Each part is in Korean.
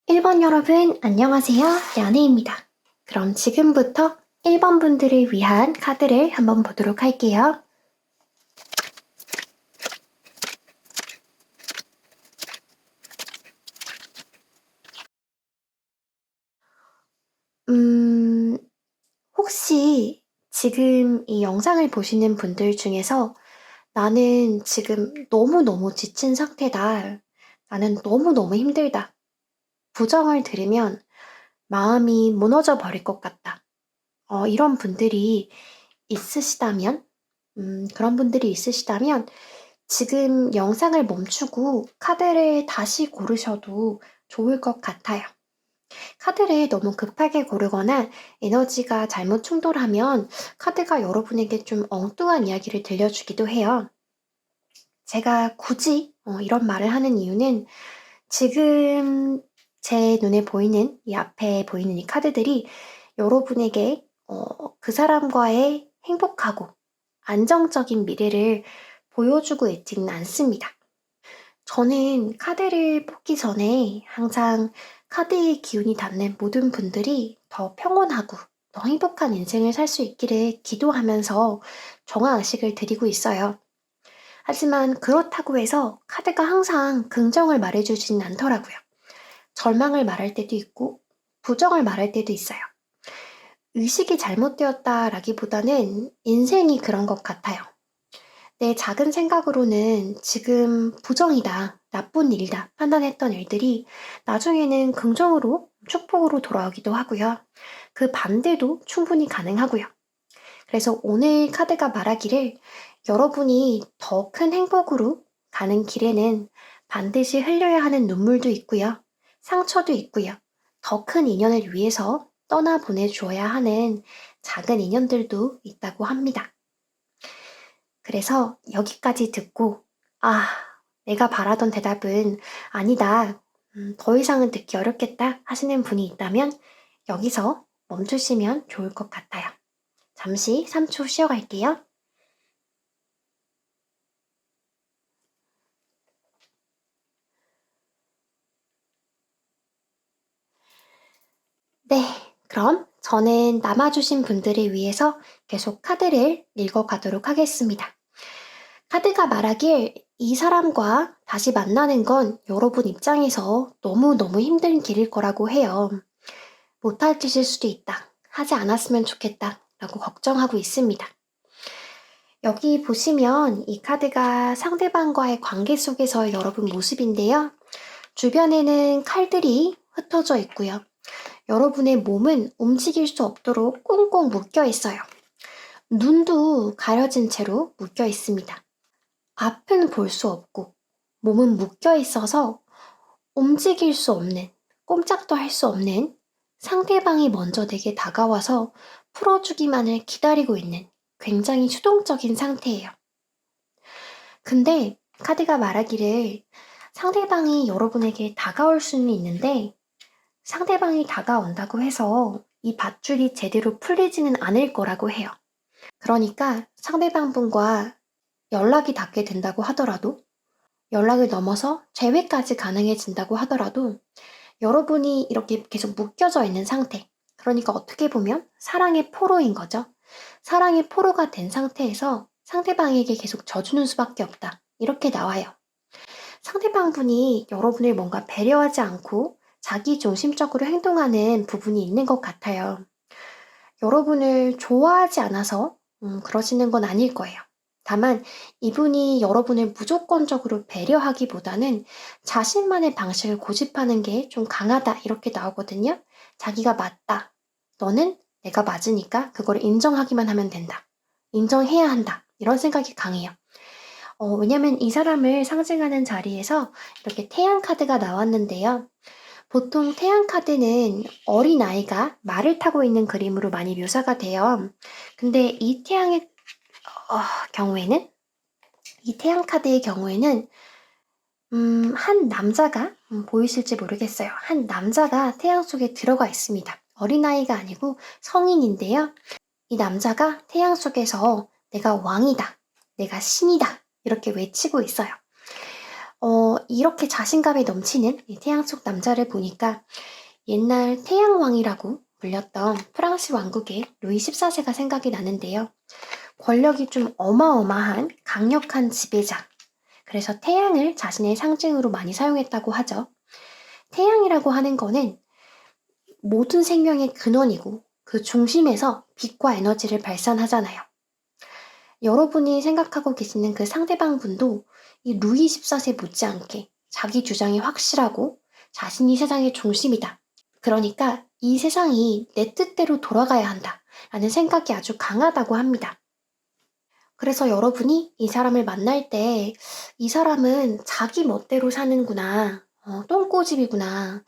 1번 여러분, 안녕하세요. 연혜입니다. 그럼 지금부터 1번 분들을 위한 카드를 한번 보도록 할게요. 혹시 지금 이 영상을 보시는 분들 중에서 나는 지금 너무너무 지친 상태다. 나는 너무너무 힘들다. 부정을 들으면 마음이 무너져 버릴 것 같다. 이런 분들이 있으시다면, 그런 분들이 있으시다면 지금 영상을 멈추고 카드를 다시 고르셔도 좋을 것 같아요. 카드를 너무 급하게 고르거나 에너지가 잘못 충돌하면 카드가 여러분에게 좀 엉뚱한 이야기를 들려주기도 해요. 제가 굳이 이런 말을 하는 이유는 지금 제 눈에 보이는 이 앞에 보이는 이 카드들이 여러분에게 그 사람과의 행복하고 안정적인 미래를 보여주고 있지는 않습니다. 저는 카드를 뽑기 전에 항상 카드의 기운이 닿는 모든 분들이 더 평온하고 더 행복한 인생을 살 수 있기를 기도하면서 정화의식을 드리고 있어요. 하지만 그렇다고 해서 카드가 항상 긍정을 말해주지는 않더라고요. 절망을 말할 때도 있고 부정을 말할 때도 있어요. 의식이 잘못되었다라기보다는 인생이 그런 것 같아요. 내 작은 생각으로는 지금 부정이다, 나쁜 일이다 판단했던 일들이 나중에는 긍정으로, 축복으로 돌아오기도 하고요. 그 반대도 충분히 가능하고요. 그래서 오늘 카드가 말하기를 여러분이 더 큰 행복으로 가는 길에는 반드시 흘려야 하는 눈물도 있고요. 상처도 있고요. 더 큰 인연을 위해서 떠나보내줘야 하는 작은 인연들도 있다고 합니다. 그래서 여기까지 듣고, 내가 바라던 대답은 아니다. 더 이상은 듣기 어렵겠다 하시는 분이 있다면 여기서 멈추시면 좋을 것 같아요. 잠시 3초 쉬어갈게요. 네, 그럼 저는 남아주신 분들을 위해서 계속 카드를 읽어가도록 하겠습니다. 카드가 말하길 이 사람과 다시 만나는 건 여러분 입장에서 너무너무 힘든 길일 거라고 해요. 못할 짓일 수도 있다. 하지 않았으면 좋겠다. 라고 걱정하고 있습니다. 여기 보시면 이 카드가 상대방과의 관계 속에서 여러분 모습인데요. 주변에는 칼들이 흩어져 있고요. 여러분의 몸은 움직일 수 없도록 꽁꽁 묶여 있어요. 눈도 가려진 채로 묶여 있습니다. 앞은 볼 수 없고 몸은 묶여 있어서 움직일 수 없는, 꼼짝도 할 수 없는 상대방이 먼저 내게 다가와서 풀어주기만을 기다리고 있는 굉장히 수동적인 상태예요. 근데 카드가 말하기를 상대방이 여러분에게 다가올 수는 있는데 상대방이 다가온다고 해서 이 밧줄이 제대로 풀리지는 않을 거라고 해요. 그러니까 상대방 분과 연락이 닿게 된다고 하더라도 연락을 넘어서 재회까지 가능해진다고 하더라도 여러분이 이렇게 계속 묶여져 있는 상태. 그러니까 어떻게 보면 사랑의 포로인 거죠. 사랑의 포로가 된 상태에서 상대방에게 계속 져주는 수밖에 없다. 이렇게 나와요. 상대방 분이 여러분을 뭔가 배려하지 않고 자기 중심적으로 행동하는 부분이 있는 것 같아요. 여러분을 좋아하지 않아서 그러시는 건 아닐 거예요. 다만 이분이 여러분을 무조건적으로 배려하기보다는 자신만의 방식을 고집하는 게 좀 강하다 이렇게 나오거든요. 자기가 맞다. 너는 내가 맞으니까 그걸 인정하기만 하면 된다. 인정해야 한다. 이런 생각이 강해요. 왜냐면 이 사람을 상징하는 자리에서 이렇게 태양 카드가 나왔는데요. 보통 태양 카드는 어린아이가 말을 타고 있는 그림으로 많이 묘사가 돼요. 근데 이 태양의 경우에는 이 태양 카드의 경우에는 한 남자가 보이실지 모르겠어요. 한 남자가 태양 속에 들어가 있습니다. 어린아이가 아니고 성인인데요. 이 남자가 태양 속에서 내가 왕이다. 내가 신이다. 이렇게 외치고 있어요. 이렇게 자신감이 넘치는 이 태양 속 남자를 보니까 옛날 태양왕이라고 불렸던 프랑스 왕국의 루이 14세가 생각이 나는데요. 권력이 좀 어마어마한 강력한 지배자. 그래서 태양을 자신의 상징으로 많이 사용했다고 하죠. 태양이라고 하는 거는 모든 생명의 근원이고 그 중심에서 빛과 에너지를 발산하잖아요. 여러분이 생각하고 계시는 그 상대방 분도 이 루이 14세 못지않게 자기 주장이 확실하고 자신이 세상의 중심이다. 그러니까 이 세상이 내 뜻대로 돌아가야 한다. 라는 생각이 아주 강하다고 합니다. 그래서 여러분이 이 사람을 만날 때 이 사람은 자기 멋대로 사는구나. 똥꼬집이구나.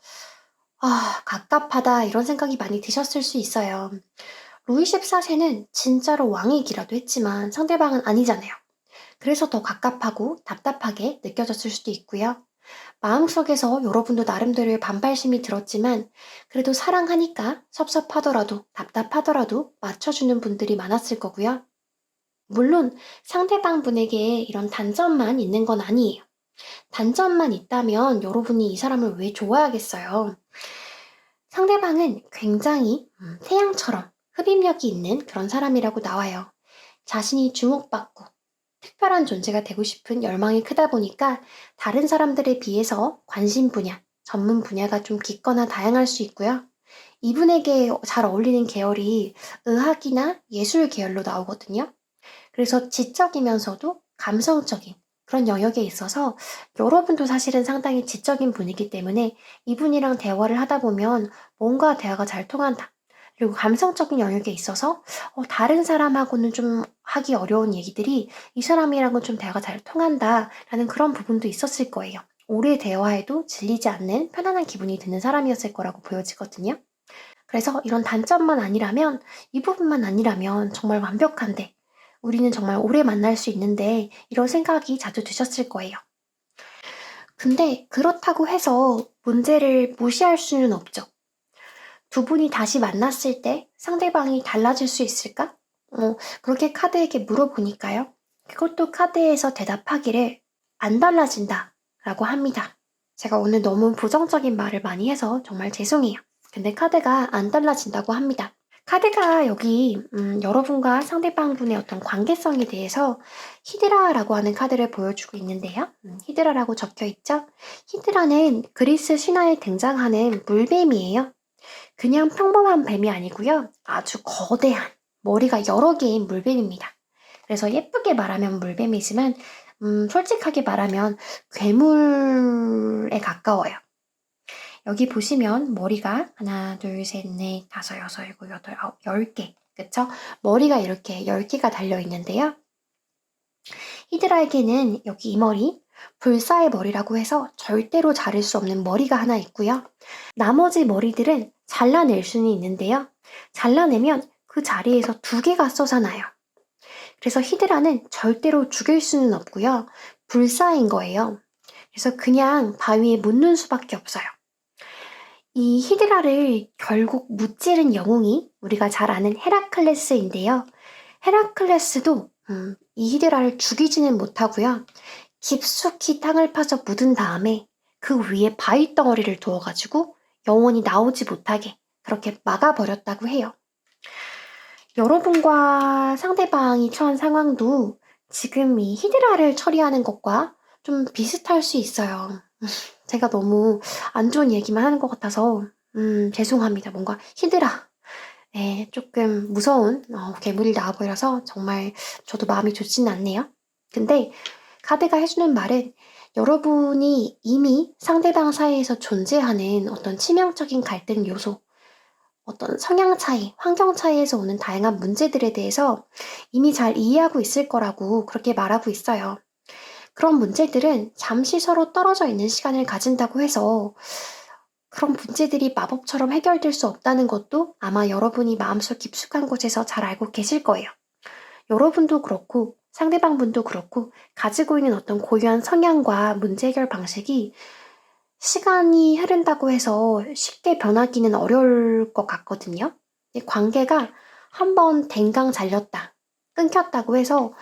갑갑하다 이런 생각이 많이 드셨을 수 있어요. 루이 14세는 진짜로 왕이기라도 했지만 상대방은 아니잖아요. 그래서 더 갑갑하고 답답하게 느껴졌을 수도 있고요. 마음속에서 여러분도 나름대로의 반발심이 들었지만 그래도 사랑하니까 섭섭하더라도 답답하더라도 맞춰주는 분들이 많았을 거고요. 물론 상대방 분에게 이런 단점만 있는 건 아니에요. 단점만 있다면 여러분이 이 사람을 왜 좋아하겠어요? 상대방은 굉장히 태양처럼 흡입력이 있는 그런 사람이라고 나와요. 자신이 주목받고 특별한 존재가 되고 싶은 열망이 크다 보니까 다른 사람들에 비해서 관심 분야, 전문 분야가 좀 깊거나 다양할 수 있고요. 이분에게 잘 어울리는 계열이 의학이나 예술 계열로 나오거든요. 그래서 지적이면서도 감성적인 그런 영역에 있어서 여러분도 사실은 상당히 지적인 분이기 때문에 이분이랑 대화를 하다 보면 뭔가 대화가 잘 통한다. 그리고 감성적인 영역에 있어서 다른 사람하고는 좀 하기 어려운 얘기들이 이 사람이랑은 좀 대화가 잘 통한다라는 그런 부분도 있었을 거예요. 오래 대화해도 질리지 않는 편안한 기분이 드는 사람이었을 거라고 보여지거든요. 그래서 이런 단점만 아니라면, 이 부분만 아니라면 정말 완벽한데, 우리는 정말 오래 만날 수 있는데, 이런 생각이 자주 드셨을 거예요. 근데 그렇다고 해서 문제를 무시할 수는 없죠. 두 분이 다시 만났을 때 상대방이 달라질 수 있을까? 그렇게 카드에게 물어보니까요. 그것도 카드에서 대답하기를 안 달라진다 라고 합니다. 제가 오늘 너무 부정적인 말을 많이 해서 정말 죄송해요. 근데 카드가 안 달라진다고 합니다. 카드가 여기 여러분과 상대방분의 어떤 관계성에 대해서 히드라라고 하는 카드를 보여주고 있는데요. 히드라라고 적혀 있죠? 히드라는 그리스 신화에 등장하는 물뱀이에요. 그냥 평범한 뱀이 아니고요. 아주 거대한 머리가 여러 개인 물뱀입니다. 그래서 예쁘게 말하면 물뱀이지만 솔직하게 말하면 괴물에 가까워요. 여기 보시면 머리가 하나, 둘, 셋, 넷, 다섯, 여섯, 일곱, 여덟, 아홉, 10개. 그쵸? 머리가 이렇게 10개가 달려있는데요. 히드라에게는 여기 이 머리, 불사의 머리라고 해서 절대로 자를 수 없는 머리가 하나 있고요. 나머지 머리들은 잘라낼 수는 있는데요. 잘라내면 그 자리에서 2개가 솟아나요. 그래서 히드라는 절대로 죽일 수는 없고요. 불사인 거예요. 그래서 그냥 바위에 묻는 수밖에 없어요. 이 히드라를 결국 무찌른 영웅이 우리가 잘 아는 헤라클레스인데요. 헤라클레스도 이 히드라를 죽이지는 못하고요. 깊숙이 땅을 파서 묻은 다음에 그 위에 바위 덩어리를 두어가지고 영원히 나오지 못하게 그렇게 막아버렸다고 해요. 여러분과 상대방이 처한 상황도 지금 이 히드라를 처리하는 것과 좀 비슷할 수 있어요. 제가 너무 안 좋은 얘기만 하는 것 같아서 죄송합니다. 뭔가 히드라 조금 무서운 괴물이 나와버려서 정말 저도 마음이 좋지는 않네요. 근데 카드가 해주는 말은 여러분이 이미 상대방 사이에서 존재하는 어떤 치명적인 갈등 요소, 어떤 성향 차이, 환경 차이에서 오는 다양한 문제들에 대해서 이미 잘 이해하고 있을 거라고 그렇게 말하고 있어요. 그런 문제들은 잠시 서로 떨어져 있는 시간을 가진다고 해서 그런 문제들이 마법처럼 해결될 수 없다는 것도 아마 여러분이 마음속 깊숙한 곳에서 잘 알고 계실 거예요. 여러분도 그렇고 상대방분도 그렇고 가지고 있는 어떤 고유한 성향과 문제 해결 방식이 시간이 흐른다고 해서 쉽게 변하기는 어려울 것 같거든요. 관계가 한번 댕강 잘렸다, 끊겼다고 해서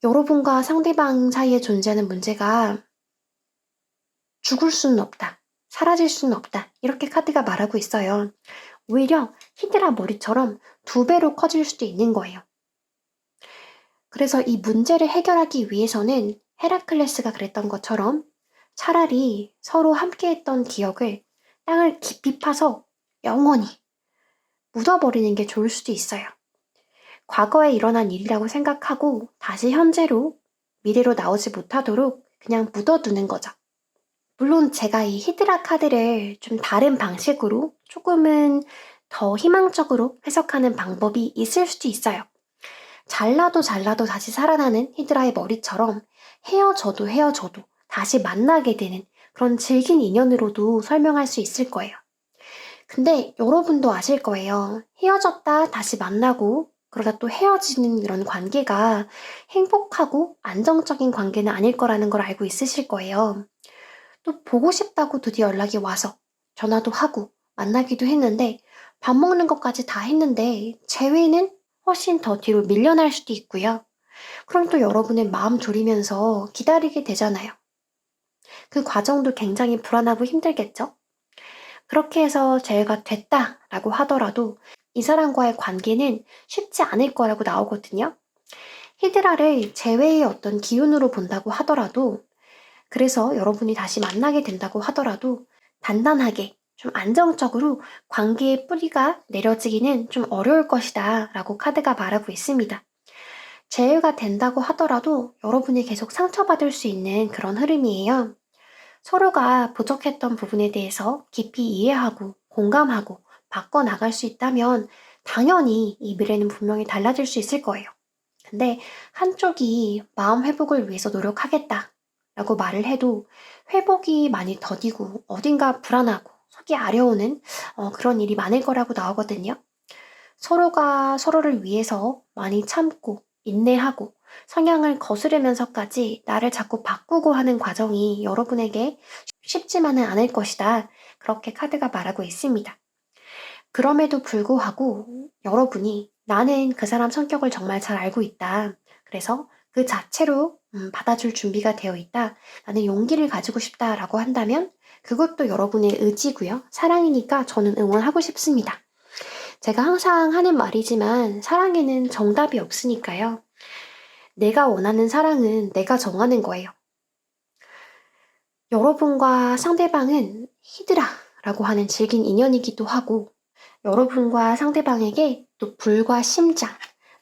여러분과 상대방 사이에 존재하는 문제가 죽을 수는 없다. 사라질 수는 없다. 이렇게 카드가 말하고 있어요. 오히려 히드라 머리처럼 2배로 커질 수도 있는 거예요. 그래서 이 문제를 해결하기 위해서는 헤라클레스가 그랬던 것처럼 차라리 서로 함께했던 기억을 땅을 깊이 파서 영원히 묻어버리는 게 좋을 수도 있어요. 과거에 일어난 일이라고 생각하고 다시 현재로 미래로 나오지 못하도록 그냥 묻어두는 거죠. 물론 제가 이 히드라 카드를 좀 다른 방식으로 조금은 더 희망적으로 해석하는 방법이 있을 수도 있어요. 잘라도 다시 살아나는 히드라의 머리처럼 헤어져도 다시 만나게 되는 그런 질긴 인연으로도 설명할 수 있을 거예요. 근데 여러분도 아실 거예요. 헤어졌다 다시 만나고 그러다 또 헤어지는 이런 관계가 행복하고 안정적인 관계는 아닐 거라는 걸 알고 있으실 거예요. 또 보고 싶다고 드디어 연락이 와서 전화도 하고 만나기도 했는데 밥 먹는 것까지 다 했는데 재회는 훨씬 더 뒤로 밀려날 수도 있고요. 그럼 또 여러분의 마음 졸이면서 기다리게 되잖아요. 그 과정도 굉장히 불안하고 힘들겠죠? 그렇게 해서 재회가 됐다라고 하더라도 이 사람과의 관계는 쉽지 않을 거라고 나오거든요. 히드라를 재회의 어떤 기운으로 본다고 하더라도 그래서 여러분이 다시 만나게 된다고 하더라도 단단하게 좀 안정적으로 관계의 뿌리가 내려지기는 좀 어려울 것이다 라고 카드가 말하고 있습니다. 재회가 된다고 하더라도 여러분이 계속 상처받을 수 있는 그런 흐름이에요. 서로가 부족했던 부분에 대해서 깊이 이해하고 공감하고 바꿔나갈 수 있다면 당연히 이 미래는 분명히 달라질 수 있을 거예요. 근데 한쪽이 마음 회복을 위해서 노력하겠다 라고 말을 해도 회복이 많이 더디고 어딘가 불안하고 속이 아려오는 그런 일이 많을 거라고 나오거든요. 서로가 서로를 위해서 많이 참고 인내하고 성향을 거스르면서까지 나를 자꾸 바꾸고 하는 과정이 여러분에게 쉽지만은 않을 것이다. 그렇게 카드가 말하고 있습니다. 그럼에도 불구하고 여러분이 나는 그 사람 성격을 정말 잘 알고 있다. 그래서 그 자체로 받아줄 준비가 되어 있다. 나는 용기를 가지고 싶다라고 한다면 그것도 여러분의 의지고요. 사랑이니까 저는 응원하고 싶습니다. 제가 항상 하는 말이지만 사랑에는 정답이 없으니까요. 내가 원하는 사랑은 내가 정하는 거예요. 여러분과 상대방은 히드라라고 하는 질긴 인연이기도 하고 여러분과 상대방에게 또 불과 심장,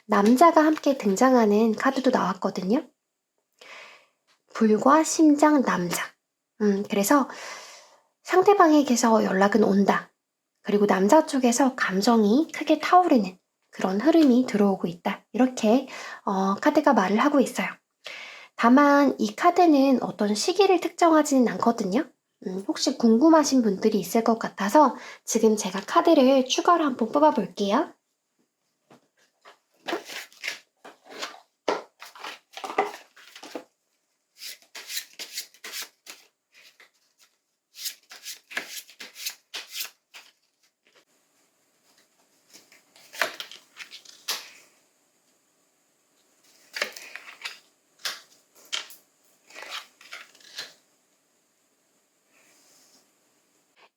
남자가 함께 등장하는 카드도 나왔거든요. 불과 심장 남자. 그래서 상대방에게서 연락은 온다. 그리고 남자 쪽에서 감정이 크게 타오르는 그런 흐름이 들어오고 있다. 이렇게 카드가 말을 하고 있어요. 다만 이 카드는 어떤 시기를 특정하지는 않거든요. 혹시 궁금하신 분들이 있을 것 같아서 지금 제가 카드를 추가로 한번 뽑아볼게요.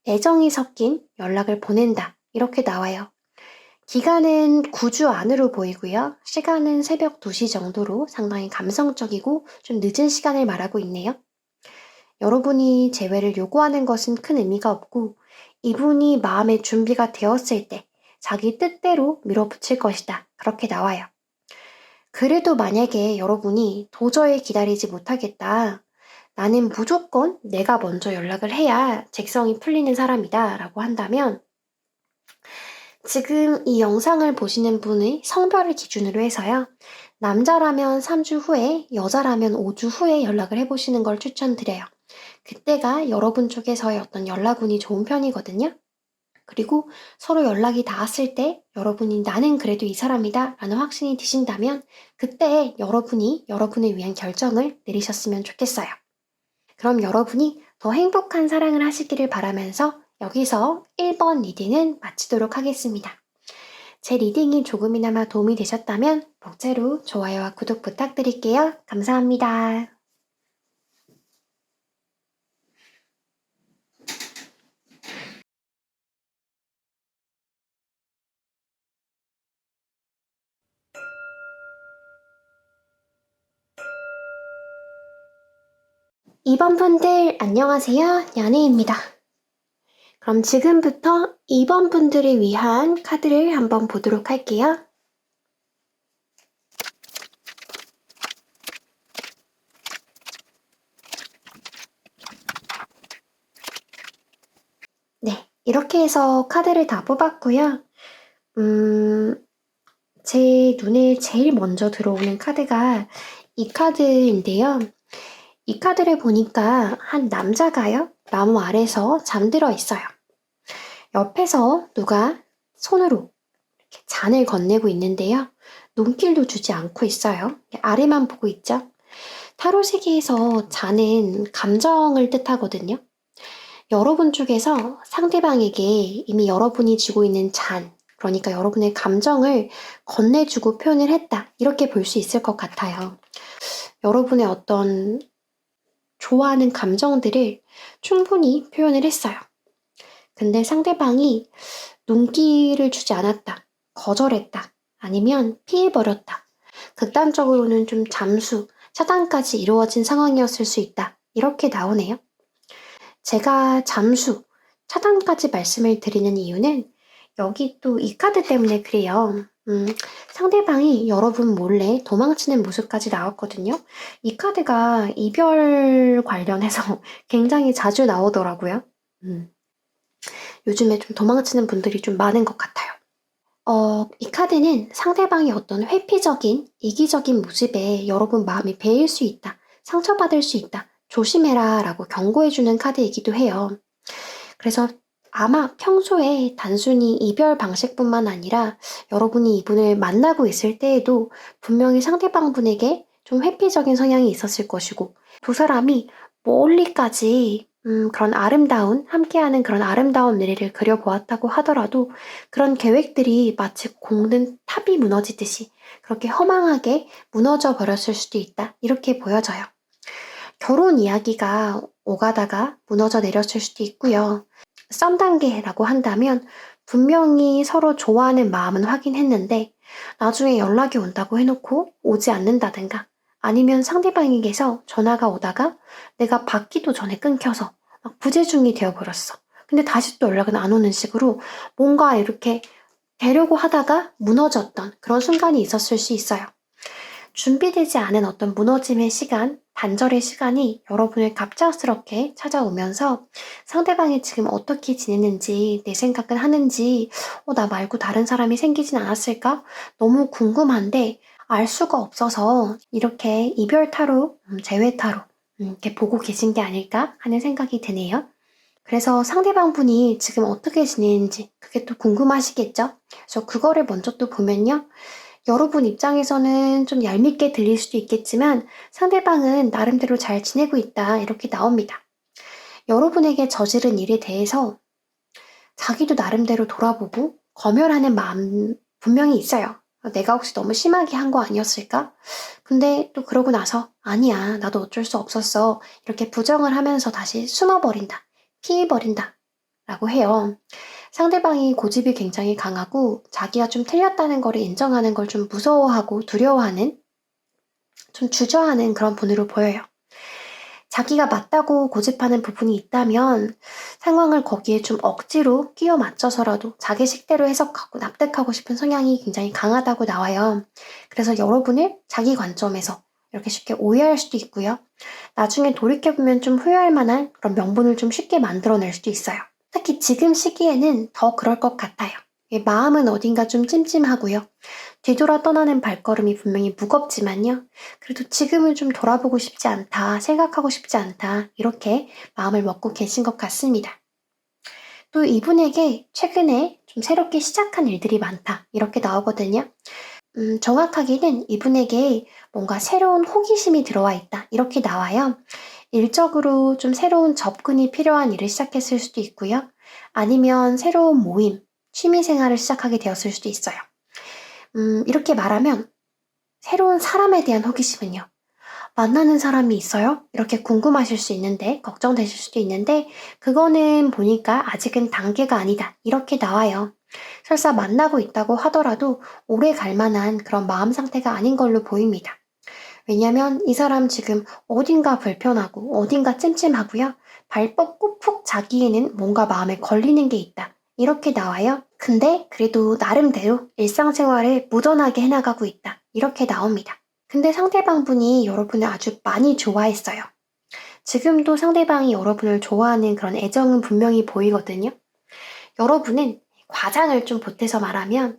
애정이 섞인 연락을 보낸다. 이렇게 나와요. 기간은 9주 안으로 보이고요. 시간은 새벽 2시 정도로 상당히 감성적이고 좀 늦은 시간을 말하고 있네요. 여러분이 재회를 요구하는 것은 큰 의미가 없고 이분이 마음의 준비가 되었을 때 자기 뜻대로 밀어붙일 것이다. 그렇게 나와요. 그래도 만약에 여러분이 도저히 기다리지 못하겠다. 나는 무조건 내가 먼저 연락을 해야 잭성이 풀리는 사람이다 라고 한다면 지금 이 영상을 보시는 분의 성별을 기준으로 해서요. 남자라면 3주 후에, 여자라면 5주 후에 연락을 해보시는 걸 추천드려요. 그때가 여러분 쪽에서의 어떤 연락운이 좋은 편이거든요. 그리고 서로 연락이 닿았을 때 여러분이 나는 그래도 이 사람이다 라는 확신이 드신다면 그때 여러분이 여러분을 위한 결정을 내리셨으면 좋겠어요. 그럼 여러분이 더 행복한 사랑을 하시기를 바라면서 여기서 1번 리딩은 마치도록 하겠습니다. 제 리딩이 조금이나마 도움이 되셨다면 복제로 좋아요와 구독 부탁드릴게요. 감사합니다. 2번 분들 안녕하세요. 연희입니다. 그럼 지금부터 2번 분들을 위한 카드를 한번 보도록 할게요. 네, 이렇게 해서 카드를 다 뽑았고요. 제 눈에 제일 먼저 들어오는 카드가 이 카드인데요. 이 카드를 보니까 한 남자가요, 나무 아래서 잠들어 있어요. 옆에서 누가 손으로 이렇게 잔을 건네고 있는데요. 눈길도 주지 않고 있어요. 아래만 보고 있죠. 타로 세계에서 잔은 감정을 뜻하거든요. 여러분 쪽에서 상대방에게 이미 여러분이 쥐고 있는 잔, 그러니까 여러분의 감정을 건네주고 표현을 했다. 이렇게 볼 수 있을 것 같아요. 여러분의 어떤 좋아하는 감정들을 충분히 표현을 했어요. 근데 상대방이 눈길을 주지 않았다, 거절했다, 아니면 피해버렸다. 극단적으로는 좀 잠수, 차단까지 이루어진 상황이었을 수 있다. 이렇게 나오네요. 제가 잠수, 차단까지 말씀을 드리는 이유는 여기 또 이 카드 때문에 그래요. 상대방이 여러분 몰래 도망치는 모습까지 나왔거든요. 이 카드가 이별 관련해서 굉장히 자주 나오더라고요. 요즘에 좀 도망치는 분들이 좀 많은 것 같아요. 이 카드는 상대방의 어떤 회피적인, 이기적인 모습에 여러분 마음이 베일 수 있다, 상처받을 수 있다, 조심해라 라고 경고해주는 카드이기도 해요. 그래서 아마 평소에 단순히 이별 방식뿐만 아니라 여러분이 이분을 만나고 있을 때에도 분명히 상대방 분에게 좀 회피적인 성향이 있었을 것이고, 두 사람이 멀리까지 그런 아름다운, 함께하는 그런 아름다운 미래를 그려보았다고 하더라도 그런 계획들이 마치 공든 탑이 무너지듯이 그렇게 허망하게 무너져 버렸을 수도 있다. 이렇게 보여져요. 결혼 이야기가 오가다가 무너져 내렸을 수도 있고요. 썸 단계라고 한다면 분명히 서로 좋아하는 마음은 확인했는데 나중에 연락이 온다고 해놓고 오지 않는다든가, 아니면 상대방에게서 전화가 오다가 내가 받기도 전에 끊겨서 막 부재중이 되어버렸어. 근데 다시 또 연락은 안 오는 식으로 뭔가 이렇게 되려고 하다가 무너졌던 그런 순간이 있었을 수 있어요. 준비되지 않은 어떤 무너짐의 시간, 단절의 시간이 여러분을 갑작스럽게 찾아오면서 상대방이 지금 어떻게 지내는지, 내 생각은 하는지, 나 말고 다른 사람이 생기진 않았을까? 너무 궁금한데 알 수가 없어서 이렇게 이별 타로, 재회 타로 이렇게 보고 계신 게 아닐까 하는 생각이 드네요. 그래서 상대방 분이 지금 어떻게 지내는지 그게 또 궁금하시겠죠? 그래서 그거를 먼저 또 보면요. 여러분 입장에서는 좀 얄밉게 들릴 수도 있겠지만 상대방은 나름대로 잘 지내고 있다. 이렇게 나옵니다. 여러분에게 저지른 일에 대해서 자기도 나름대로 돌아보고 검열하는 마음 분명히 있어요. 내가 혹시 너무 심하게 한 거 아니었을까? 근데 또 그러고 나서 아니야, 나도 어쩔 수 없었어. 이렇게 부정을 하면서 다시 숨어버린다. 피해버린다. 라고 해요. 상대방이 고집이 굉장히 강하고 자기가 좀 틀렸다는 걸 인정하는 걸 좀 무서워하고 두려워하는, 좀 주저하는 그런 분으로 보여요. 자기가 맞다고 고집하는 부분이 있다면 상황을 거기에 좀 억지로 끼워 맞춰서라도 자기 식대로 해석하고 납득하고 싶은 성향이 굉장히 강하다고 나와요. 그래서 여러분을 자기 관점에서 이렇게 쉽게 오해할 수도 있고요. 나중에 돌이켜보면 좀 후회할 만한 그런 명분을 좀 쉽게 만들어낼 수도 있어요. 특히 지금 시기에는 더 그럴 것 같아요. 마음은 어딘가 좀 찜찜하고요. 뒤돌아 떠나는 발걸음이 분명히 무겁지만요. 그래도 지금은 좀 돌아보고 싶지 않다, 생각하고 싶지 않다, 이렇게 마음을 먹고 계신 것 같습니다. 또 이분에게 최근에 좀 새롭게 시작한 일들이 많다, 이렇게 나오거든요. 정확하게는 이분에게 뭔가 새로운 호기심이 들어와 있다, 이렇게 나와요. 일적으로 좀 새로운 접근이 필요한 일을 시작했을 수도 있고요. 아니면 새로운 모임, 취미 생활을 시작하게 되었을 수도 있어요. 이렇게 말하면 새로운 사람에 대한 호기심은요. 만나는 사람이 있어요? 이렇게 궁금하실 수 있는데, 걱정되실 수도 있는데, 그거는 보니까 아직은 단계가 아니다. 이렇게 나와요. 설사 만나고 있다고 하더라도 오래 갈 만한 그런 마음 상태가 아닌 걸로 보입니다. 왜냐면 이 사람 지금 어딘가 불편하고 어딘가 찜찜하고요. 발 뻗고 푹 자기에는 뭔가 마음에 걸리는 게 있다. 이렇게 나와요. 근데 그래도 나름대로 일상생활을 무던하게 해나가고 있다. 이렇게 나옵니다. 근데 상대방분이 여러분을 아주 많이 좋아했어요. 지금도 상대방이 여러분을 좋아하는 그런 애정은 분명히 보이거든요. 여러분은 과장을 좀 보태서 말하면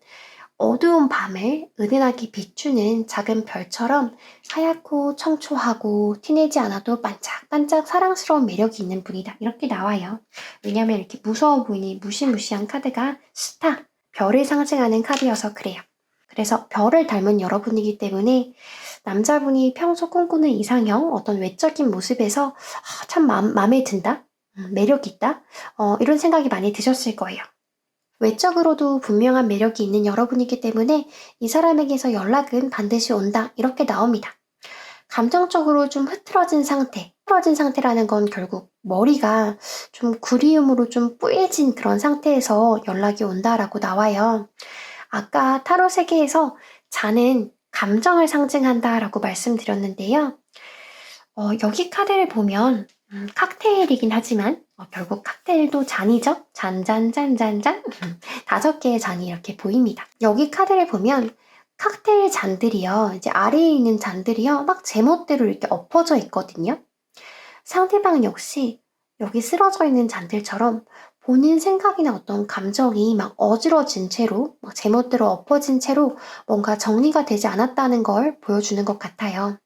어두운 밤을 은은하게 비추는 작은 별처럼 하얗고 청초하고 티내지 않아도 반짝반짝 사랑스러운 매력이 있는 분이다. 이렇게 나와요. 왜냐면 이렇게 무서워 보이는 무시무시한 카드가 스타, 별을 상징하는 카드여서 그래요. 그래서 별을 닮은 여러분이기 때문에 남자분이 평소 꿈꾸는 이상형, 어떤 외적인 모습에서 참 마음에 든다? 매력 있다? 이런 생각이 많이 드셨을 거예요. 외적으로도 분명한 매력이 있는 여러분이기 때문에 이 사람에게서 연락은 반드시 온다. 이렇게 나옵니다. 감정적으로 좀 흐트러진 상태. 흐트러진 상태라는 건 결국 머리가 좀 구리움으로 좀 뿌얘진 그런 상태에서 연락이 온다라고 나와요. 아까 타로 세계에서 잔은 감정을 상징한다라고 말씀드렸는데요. 여기 카드를 보면 칵테일이긴 하지만 결국 칵테일도 잔이죠? 잔잔잔잔잔 5개의 잔이 이렇게 보입니다. 여기 카드를 보면 칵테일 잔들이요. 이제 아래에 있는 잔들이요. 막 제멋대로 이렇게 엎어져 있거든요. 상대방 역시 여기 쓰러져 있는 잔들처럼 본인 생각이나 어떤 감정이 막 어지러진 채로 막 제멋대로 엎어진 채로 뭔가 정리가 되지 않았다는 걸 보여주는 것 같아요.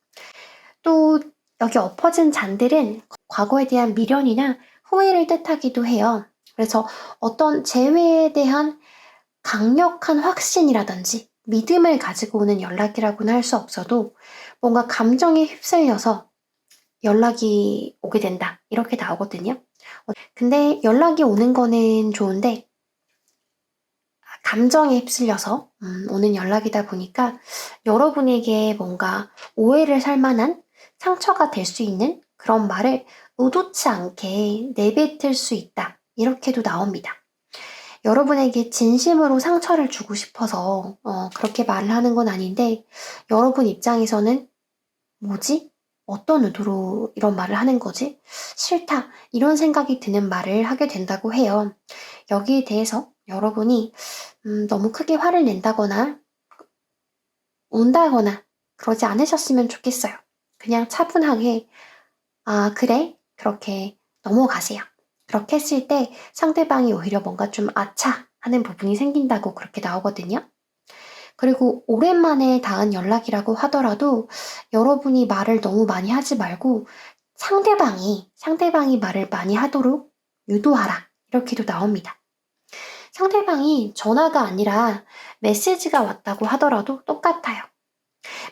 또 여기 엎어진 잔들은 과거에 대한 미련이나 후회를 뜻하기도 해요. 그래서 어떤 재회에 대한 강력한 확신이라든지 믿음을 가지고 오는 연락이라고는 할 수 없어도 뭔가 감정에 휩쓸려서 연락이 오게 된다. 이렇게 나오거든요. 근데 연락이 오는 거는 좋은데 감정에 휩쓸려서 오는 연락이다 보니까 여러분에게 뭔가 오해를 살 만한 상처가 될 수 있는 그런 말을 의도치 않게 내뱉을 수 있다. 이렇게도 나옵니다. 여러분에게 진심으로 상처를 주고 싶어서 그렇게 말을 하는 건 아닌데 여러분 입장에서는 뭐지? 어떤 의도로 이런 말을 하는 거지? 싫다. 이런 생각이 드는 말을 하게 된다고 해요. 여기에 대해서 여러분이 너무 크게 화를 낸다거나 운다거나 그러지 않으셨으면 좋겠어요. 그냥 차분하게 아 그래? 그렇게 넘어가세요. 그렇게 했을 때 상대방이 오히려 뭔가 좀 아차 하는 부분이 생긴다고 그렇게 나오거든요. 그리고 오랜만에 닿은 연락이라고 하더라도 여러분이 말을 너무 많이 하지 말고 상대방이 말을 많이 하도록 유도하라. 이렇게도 나옵니다. 상대방이 전화가 아니라 메시지가 왔다고 하더라도 똑같아요.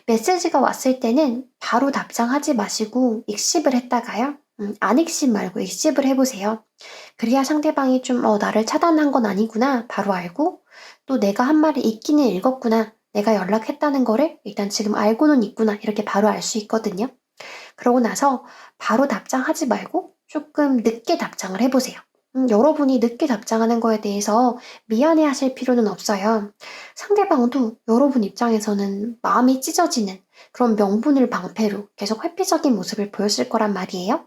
메시지가 왔을 때는 바로 답장하지 마시고 익십을 했다가요. 안 익십 말고 익십을 해보세요. 그래야 상대방이 좀 나를 차단한 건 아니구나 바로 알고 또 내가 한 말이 있기는 읽었구나. 내가 연락했다는 거를 일단 지금 알고는 있구나. 이렇게 바로 알 수 있거든요. 그러고 나서 바로 답장하지 말고 조금 늦게 답장을 해보세요. 여러분이 늦게 답장하는 거에 대해서 미안해 하실 필요는 없어요. 상대방도 여러분 입장에서는 마음이 찢어지는 그런 명분을 방패로 계속 회피적인 모습을 보였을 거란 말이에요.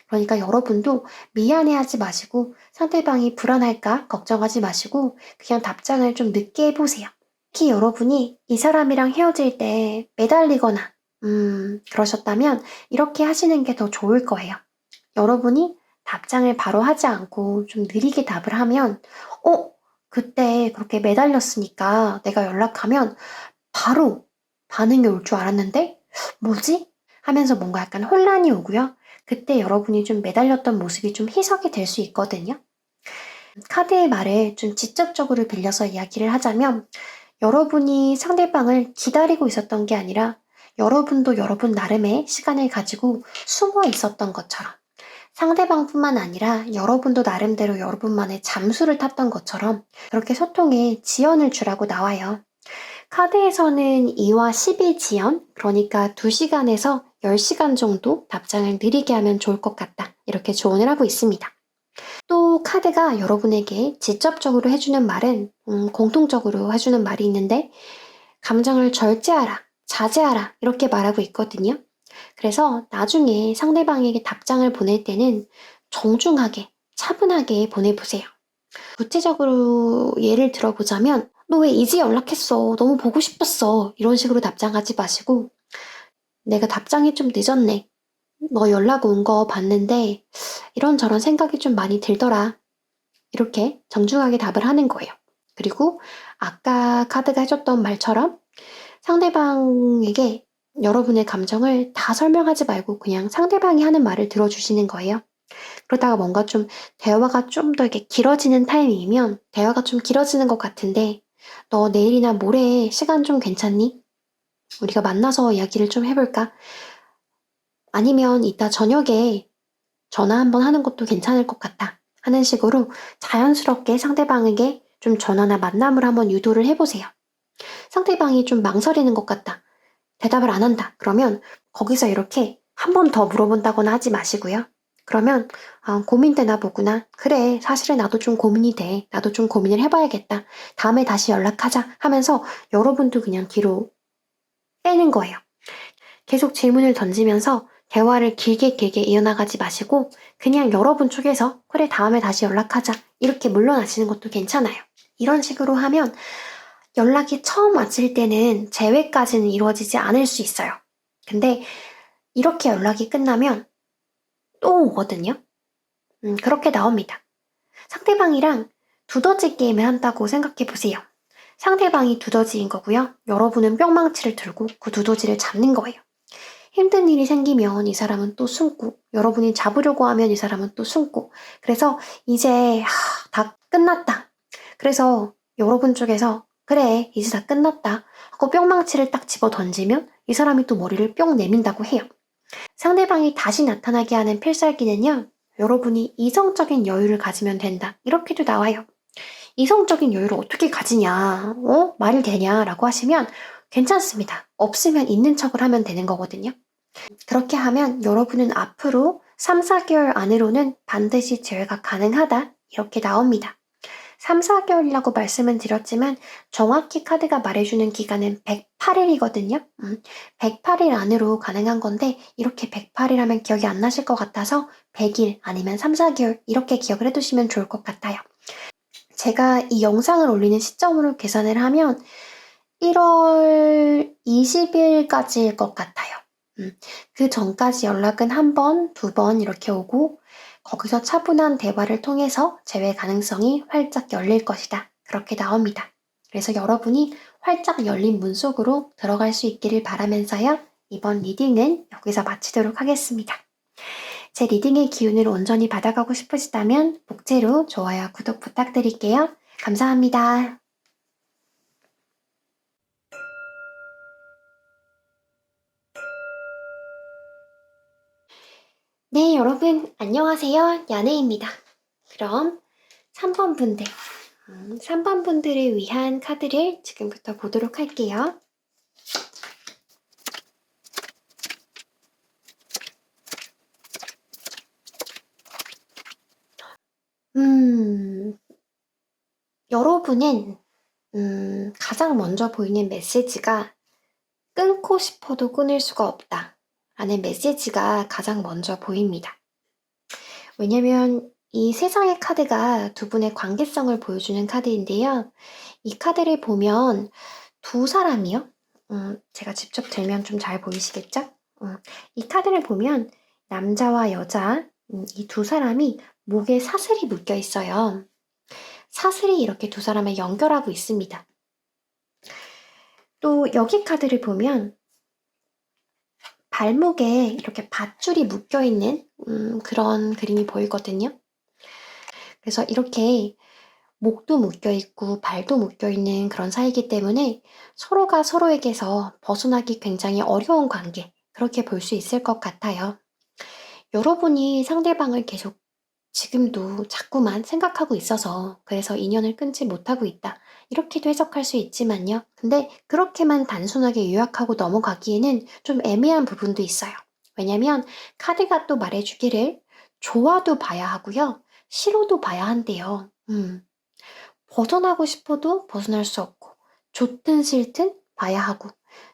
그러니까 여러분도 미안해 하지 마시고 상대방이 불안할까 걱정하지 마시고 그냥 답장을 좀 늦게 해보세요. 특히 여러분이 이 사람이랑 헤어질 때 매달리거나 그러셨다면 이렇게 하시는 게 더 좋을 거예요. 여러분이 답장을 바로 하지 않고 좀 느리게 답을 하면 그때 그렇게 매달렸으니까 내가 연락하면 바로 반응이 올 줄 알았는데 뭐지? 하면서 뭔가 약간 혼란이 오고요. 그때 여러분이 좀 매달렸던 모습이 좀 희석이 될 수 있거든요. 카드의 말을 좀 직접적으로 빌려서 이야기를 하자면 여러분이 상대방을 기다리고 있었던 게 아니라 여러분도 여러분 나름의 시간을 가지고 숨어 있었던 것처럼 상대방뿐만 아니라 여러분도 나름대로 여러분만의 잠수를 탔던 것처럼 그렇게 소통에 지연을 주라고 나와요. 카드에서는 2와 10의 지연, 그러니까 2시간에서 10시간 정도 답장을 느리게 하면 좋을 것 같다. 이렇게 조언을 하고 있습니다. 또 카드가 여러분에게 직접적으로 해주는 말은 공통적으로 해주는 말이 있는데 감정을 절제하라. 자제하라 이렇게 말하고 있거든요. 그래서 나중에 상대방에게 답장을 보낼 때는 정중하게, 차분하게 보내보세요. 구체적으로 예를 들어보자면, 너 왜 이제 연락했어? 너무 보고 싶었어. 이런 식으로 답장하지 마시고, 내가 답장이 좀 늦었네. 너 연락 온 거 봤는데, 이런저런 생각이 좀 많이 들더라. 이렇게 정중하게 답을 하는 거예요. 그리고 아까 카드가 해줬던 말처럼 상대방에게 여러분의 감정을 다 설명하지 말고 그냥 상대방이 하는 말을 들어주시는 거예요. 그러다가 뭔가 좀 대화가 좀 더 이렇게 길어지는 타이밍이면 대화가 좀 길어지는 것 같은데 너 내일이나 모레 시간 좀 괜찮니? 우리가 만나서 이야기를 좀 해볼까? 아니면 이따 저녁에 전화 한번 하는 것도 괜찮을 것 같아. 하는 식으로 자연스럽게 상대방에게 좀 전화나 만남을 한번 유도를 해보세요. 상대방이 좀 망설이는 것 같다. 대답을 안 한다. 그러면 거기서 이렇게 한 번 더 물어본다거나 하지 마시고요. 그러면 고민되나 보구나. 그래, 사실은 나도 좀 고민이 돼. 나도 좀 고민을 해봐야겠다. 다음에 다시 연락하자 하면서 여러분도 그냥 뒤로 빼는 거예요. 계속 질문을 던지면서 대화를 길게 길게 이어나가지 마시고 그냥 여러분 쪽에서 그래, 다음에 다시 연락하자. 이렇게 물러나시는 것도 괜찮아요. 이런 식으로 하면 연락이 처음 왔을 때는 재회까지는 이루어지지 않을 수 있어요. 근데 이렇게 연락이 끝나면 또 오거든요. 그렇게 나옵니다. 상대방이랑 두더지 게임을 한다고 생각해 보세요. 상대방이 두더지인 거고요. 여러분은 뿅망치를 들고 그 두더지를 잡는 거예요. 힘든 일이 생기면 이 사람은 또 숨고, 여러분이 잡으려고 하면 이 사람은 또 숨고, 그래서 이제 다 끝났다. 그래서 여러분 쪽에서 그래, 이제 다 끝났다 하고 뿅망치를 딱 집어 던지면 이 사람이 또 머리를 뿅 내민다고 해요. 상대방이 다시 나타나게 하는 필살기는요, 여러분이 이성적인 여유를 가지면 된다. 이렇게도 나와요. 이성적인 여유를 어떻게 가지냐, 말이 되냐 라고 하시면 괜찮습니다. 없으면 있는 척을 하면 되는 거거든요. 그렇게 하면 여러분은 앞으로 3, 4개월 안으로는 반드시 재회가 가능하다. 이렇게 나옵니다. 3, 4개월이라고 말씀은 드렸지만 정확히 카드가 말해주는 기간은 108일이거든요. 108일 안으로 가능한 건데 이렇게 108일 하면 기억이 안 나실 것 같아서 100일 아니면 3, 4개월 이렇게 기억을 해두시면 좋을 것 같아요. 제가 이 영상을 올리는 시점으로 계산을 하면 1월 20일까지일 것 같아요. 그 전까지 연락은 한 번, 두 번 이렇게 오고 거기서 차분한 대화를 통해서 재회 가능성이 활짝 열릴 것이다. 그렇게 나옵니다. 그래서 여러분이 활짝 열린 문 속으로 들어갈 수 있기를 바라면서요. 이번 리딩은 여기서 마치도록 하겠습니다. 제 리딩의 기운을 온전히 받아가고 싶으시다면 복제로 좋아요, 구독 부탁드릴게요. 감사합니다. 네, 여러분 안녕하세요. 야네입니다. 그럼 3번 분들, 3번 분들을 위한 카드를 지금부터 보도록 할게요. 여러분은 가장 먼저 보이는 메시지가 끊고 싶어도 끊을 수가 없다 라는 메시지가 가장 먼저 보입니다. 왜냐면 이 세상의 카드가 두 분의 관계성을 보여주는 카드인데요. 이 카드를 보면 두 사람이요. 제가 직접 들면 좀 잘 보이시겠죠? 이 카드를 보면 남자와 여자, 이 두 사람이 목에 사슬이 묶여 있어요. 사슬이 이렇게 두 사람을 연결하고 있습니다. 또 여기 카드를 보면 발목에 이렇게 밧줄이 묶여 있는 그런 그림이 보이거든요. 그래서 이렇게 목도 묶여 있고 발도 묶여 있는 그런 사이이기 때문에 서로가 서로에게서 벗어나기 굉장히 어려운 관계, 그렇게 볼 수 있을 것 같아요. 여러분이 상대방을 계속 지금도 자꾸만 생각하고 있어서 그래서 인연을 끊지 못하고 있다. 이렇게도 해석할 수 있지만요. 근데 그렇게만 단순하게 요약하고 넘어가기에는 좀 애매한 부분도 있어요. 왜냐면 카드가 또 말해주기를 좋아도 봐야 하고요. 싫어도 봐야 한대요. 벗어나고 싶어도 벗어날 수 없고 좋든 싫든 봐야 하고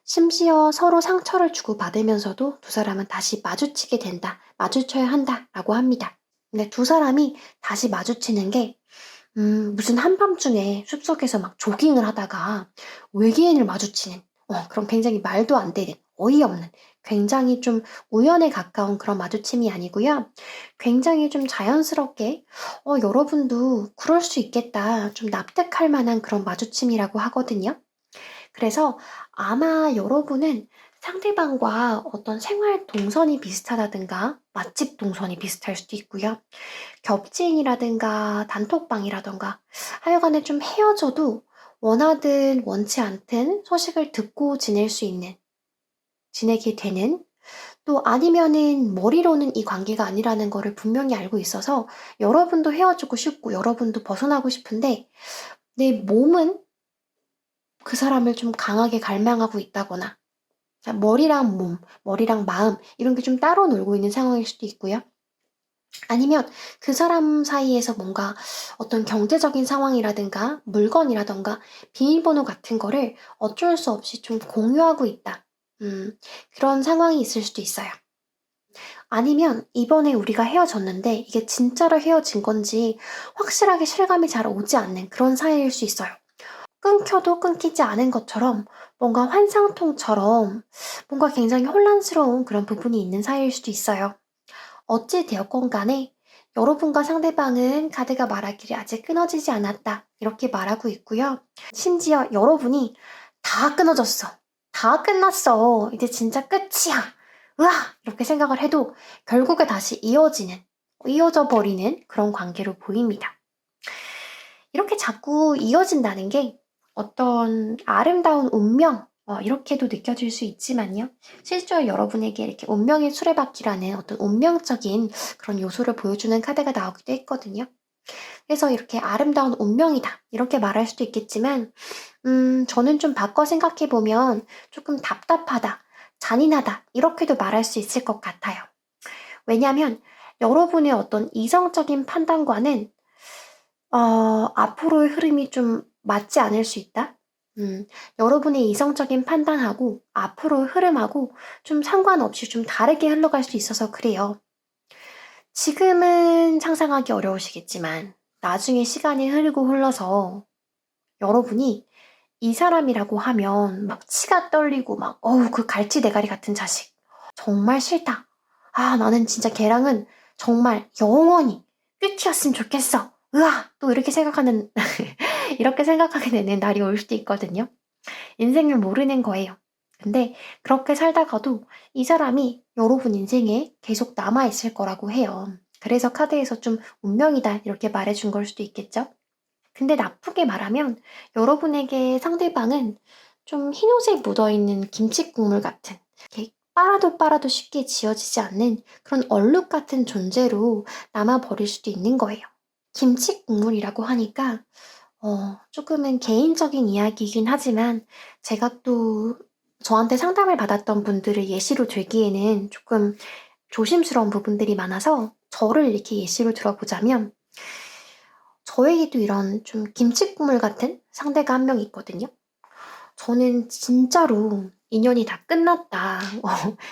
심지어 서로 상처를 주고받으면서도 두 사람은 다시 마주치게 된다, 마주쳐야 한다라고 합니다. 근데 두 사람이 다시 마주치는 게 무슨 한밤중에 숲속에서 막 조깅을 하다가 외계인을 마주치는 그런 굉장히 말도 안 되는 어이없는 굉장히 좀 우연에 가까운 그런 마주침이 아니고요. 굉장히 좀 자연스럽게 여러분도 그럴 수 있겠다. 좀 납득할 만한 그런 마주침이라고 하거든요. 그래서 아마 여러분은 상대방과 어떤 생활 동선이 비슷하다든가 맛집 동선이 비슷할 수도 있고요. 겹지인이라든가 단톡방이라든가 하여간에 좀 헤어져도 원하든 원치 않든 소식을 듣고 지내게 되는, 또 아니면은 머리로는 이 관계가 아니라는 거를 분명히 알고 있어서 여러분도 헤어지고 싶고 여러분도 벗어나고 싶은데 내 몸은 그 사람을 좀 강하게 갈망하고 있다거나, 머리랑 몸, 머리랑 마음 이런 게 좀 따로 놀고 있는 상황일 수도 있고요. 아니면 그 사람 사이에서 뭔가 어떤 경제적인 상황이라든가 물건이라든가 비밀번호 같은 거를 어쩔 수 없이 좀 공유하고 있다. 그런 상황이 있을 수도 있어요. 아니면 이번에 우리가 헤어졌는데 이게 진짜로 헤어진 건지 확실하게 실감이 잘 오지 않는 그런 사이일 수 있어요. 끊겨도 끊기지 않은 것처럼 뭔가 환상통처럼 뭔가 굉장히 혼란스러운 그런 부분이 있는 사이일 수도 있어요. 어찌 되었건 간에 여러분과 상대방은 카드가 말하기를 아직 끊어지지 않았다, 이렇게 말하고 있고요. 심지어 여러분이 다 끊어졌어, 다 끝났어, 이제 진짜 끝이야, 으아! 이렇게 생각을 해도 결국에 다시 이어져 버리는 그런 관계로 보입니다. 이렇게 자꾸 이어진다는 게 어떤 아름다운 운명, 이렇게도 느껴질 수 있지만요. 실제로 여러분에게 이렇게 운명의 수레바퀴라는 어떤 운명적인 그런 요소를 보여주는 카드가 나오기도 했거든요. 그래서 이렇게 아름다운 운명이다, 이렇게 말할 수도 있겠지만, 저는 좀 바꿔 생각해보면 조금 답답하다, 잔인하다, 이렇게도 말할 수 있을 것 같아요. 왜냐하면 여러분의 어떤 이성적인 판단과는 앞으로의 흐름이 좀 맞지 않을 수 있다? 여러분의 이성적인 판단하고 앞으로의 흐름하고 좀 상관없이 좀 다르게 흘러갈 수 있어서 그래요. 지금은 상상하기 어려우시겠지만 나중에 시간이 흐르고 흘러서 여러분이 이 사람이라고 하면 막 치가 떨리고 막 어우 그 갈치 대가리 같은 자식 정말 싫다. 아 나는 진짜 걔랑은 정말 영원히 끝이었으면 좋겠어. 으아! 또 이렇게 생각하는 이렇게 생각하게 되는 날이 올 수도 있거든요. 인생을 모르는 거예요. 근데 그렇게 살다가도 이 사람이 여러분 인생에 계속 남아있을 거라고 해요. 그래서 카드에서 좀 운명이다, 이렇게 말해준 걸 수도 있겠죠? 근데 나쁘게 말하면 여러분에게 상대방은 좀 흰옷에 묻어있는 김치 국물 같은, 이렇게 빨아도 쉽게 지워지지 않는 그런 얼룩 같은 존재로 남아버릴 수도 있는 거예요. 김치 국물이라고 하니까 조금은 개인적인 이야기이긴 하지만 제가 또 저한테 상담을 받았던 분들을 예시로 들기에는 조금 조심스러운 부분들이 많아서 저를 이렇게 예시로 들어보자면, 저에게도 이런 좀 김치 국물 같은 상대가 한 명 있거든요. 저는 진짜로 인연이 다 끝났다,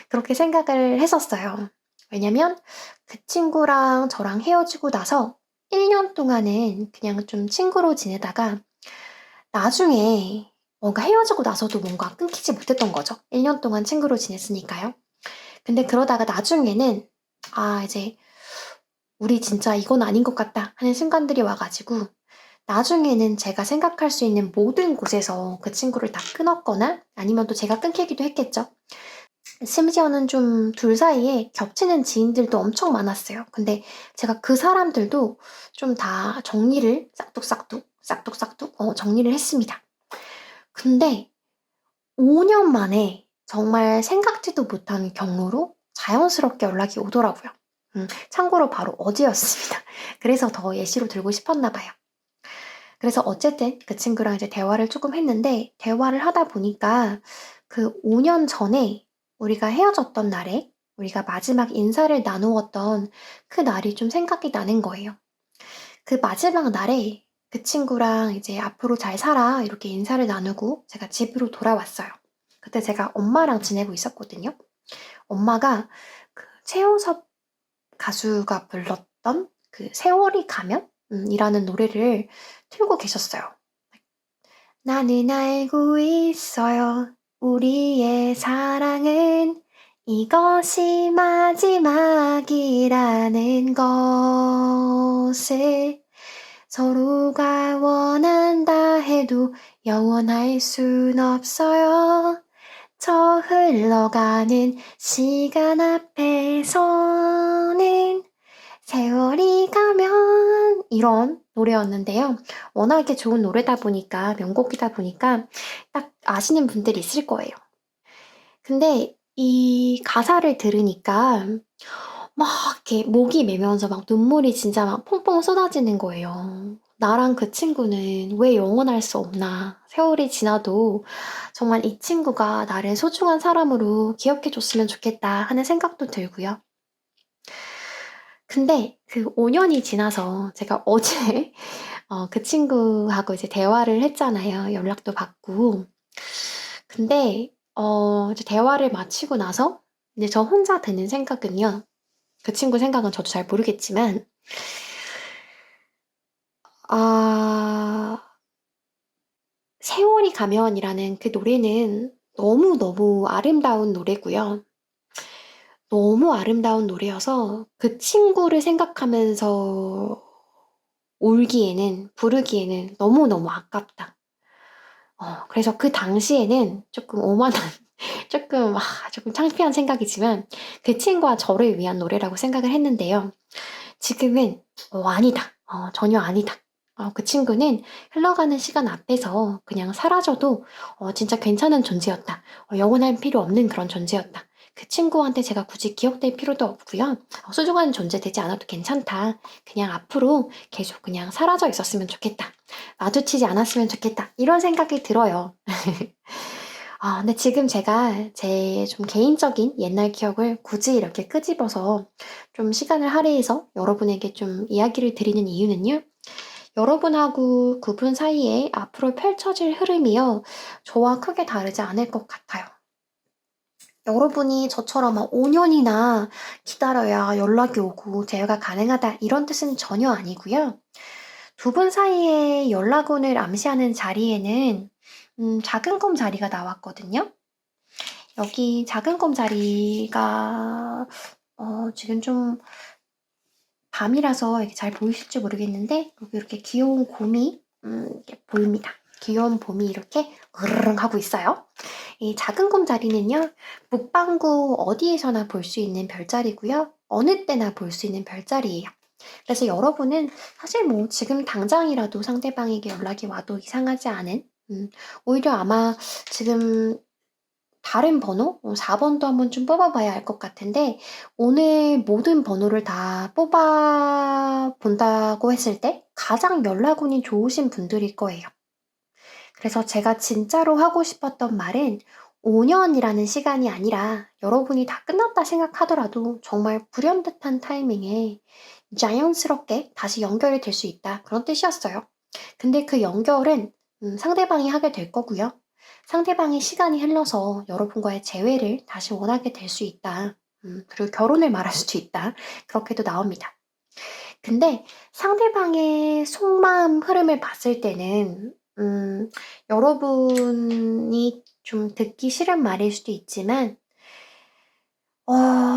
그렇게 생각을 했었어요. 왜냐면 그 친구랑 저랑 헤어지고 나서 1년 동안은 그냥 좀 친구로 지내다가 나중에 뭔가 헤어지고 나서도 뭔가 끊기지 못했던 거죠. 1년 동안 친구로 지냈으니까요. 근데 그러다가 나중에는 이제 우리 진짜 이건 아닌 것 같다 하는 순간들이 와가지고 나중에는 제가 생각할 수 있는 모든 곳에서 그 친구를 다 끊었거나 아니면 또 제가 끊기기도 했겠죠. 심지어는 좀 둘 사이에 겹치는 지인들도 엄청 많았어요. 근데 제가 그 사람들도 좀 다 정리를 싹둑싹둑 정리를 했습니다. 근데 5년 만에 정말 생각지도 못한 경로로 자연스럽게 연락이 오더라고요. 참고로 바로 어제였습니다. 그래서 더 예시로 들고 싶었나 봐요. 그래서 어쨌든 그 친구랑 이제 대화를 조금 했는데, 대화를 하다 보니까 그 5년 전에 우리가 헤어졌던 날에 우리가 마지막 인사를 나누었던 그 날이 좀 생각이 나는 거예요. 그 마지막 날에 그 친구랑 이제 앞으로 잘 살아, 이렇게 인사를 나누고 제가 집으로 돌아왔어요. 그때 제가 엄마랑 지내고 있었거든요. 엄마가 그 최호섭 가수가 불렀던 그 세월이 가면 이라는 노래를 틀고 계셨어요. 나는 알고 있어요. 우리의 사랑은 이것이 마지막이라는 것을 서로가 원한다 해도 영원할 순 없어요. 저 흘러가는 시간 앞에서는 세월이 가면 이런 노래였는데요. 워낙에 좋은 노래다 보니까 명곡이다 보니까 딱 아시는 분들이 있을 거예요. 근데 이 가사를 들으니까 막 이렇게 목이 메면서 막 눈물이 진짜 막 퐁퐁 쏟아지는 거예요. 나랑 그 친구는 왜 영원할 수 없나. 세월이 지나도 정말 이 친구가 나를 소중한 사람으로 기억해줬으면 좋겠다 하는 생각도 들고요. 근데 그 5년이 지나서 제가 어제 그 친구하고 이제 대화를 했잖아요. 연락도 받고. 근데 이제 대화를 마치고 나서 이제 저 혼자 드는 생각은요. 그 친구 생각은 저도 잘 모르겠지만 아 세월이 가면이라는 그 노래는 너무너무 아름다운 노래고요. 너무 아름다운 노래여서 그 친구를 생각하면서 부르기에는 너무너무 아깝다. 그래서 그 당시에는 조금 오만한, 조금 창피한 생각이지만 그 친구와 저를 위한 노래라고 생각을 했는데요. 지금은 아니다. 전혀 아니다. 그 친구는 흘러가는 시간 앞에서 그냥 사라져도 진짜 괜찮은 존재였다. 영원할 필요 없는 그런 존재였다. 그 친구한테 제가 굳이 기억될 필요도 없고요. 소중한 존재 되지 않아도 괜찮다. 그냥 앞으로 계속 그냥 사라져 있었으면 좋겠다. 마주치지 않았으면 좋겠다. 이런 생각이 들어요. 근데 지금 제가 제 좀 개인적인 옛날 기억을 굳이 이렇게 끄집어서 좀 시간을 할애해서 여러분에게 좀 이야기를 드리는 이유는요. 여러분하고 그분 사이에 앞으로 펼쳐질 흐름이요. 저와 크게 다르지 않을 것 같아요. 여러분이 저처럼 막 5년이나 기다려야 연락이 오고 대화가 가능하다 이런 뜻은 전혀 아니고요. 두 분 사이에 연락운을 암시하는 자리에는 작은 곰 자리가 나왔거든요. 여기 작은 곰 자리가 지금 좀 밤이라서 이렇게 잘 보이실지 모르겠는데 여기 이렇게 귀여운 곰이 이렇게 보입니다. 귀여운 곰이 이렇게 으르릉 하고 있어요. 이 작은 곰 자리는요. 북방구 어디에서나 볼 수 있는 별자리고요. 어느 때나 볼 수 있는 별자리예요. 그래서 여러분은 사실 뭐 지금 당장이라도 상대방에게 연락이 와도 이상하지 않은 오히려 아마 지금 다른 번호? 4번도 한번 좀 뽑아봐야 알 것 같은데 오늘 모든 번호를 다 뽑아본다고 했을 때 가장 연락운이 좋으신 분들일 거예요. 그래서 제가 진짜로 하고 싶었던 말은 5년이라는 시간이 아니라 여러분이 다 끝났다 생각하더라도 정말 불현듯한 타이밍에 자연스럽게 다시 연결이 될 수 있다. 그런 뜻이었어요. 근데 그 연결은 상대방이 하게 될 거고요. 상대방이 시간이 흘러서 여러분과의 재회를 다시 원하게 될 수 있다. 그리고 결혼을 말할 수도 있다. 그렇게도 나옵니다. 근데 상대방의 속마음 흐름을 봤을 때는 여러분이 좀 듣기 싫은 말일 수도 있지만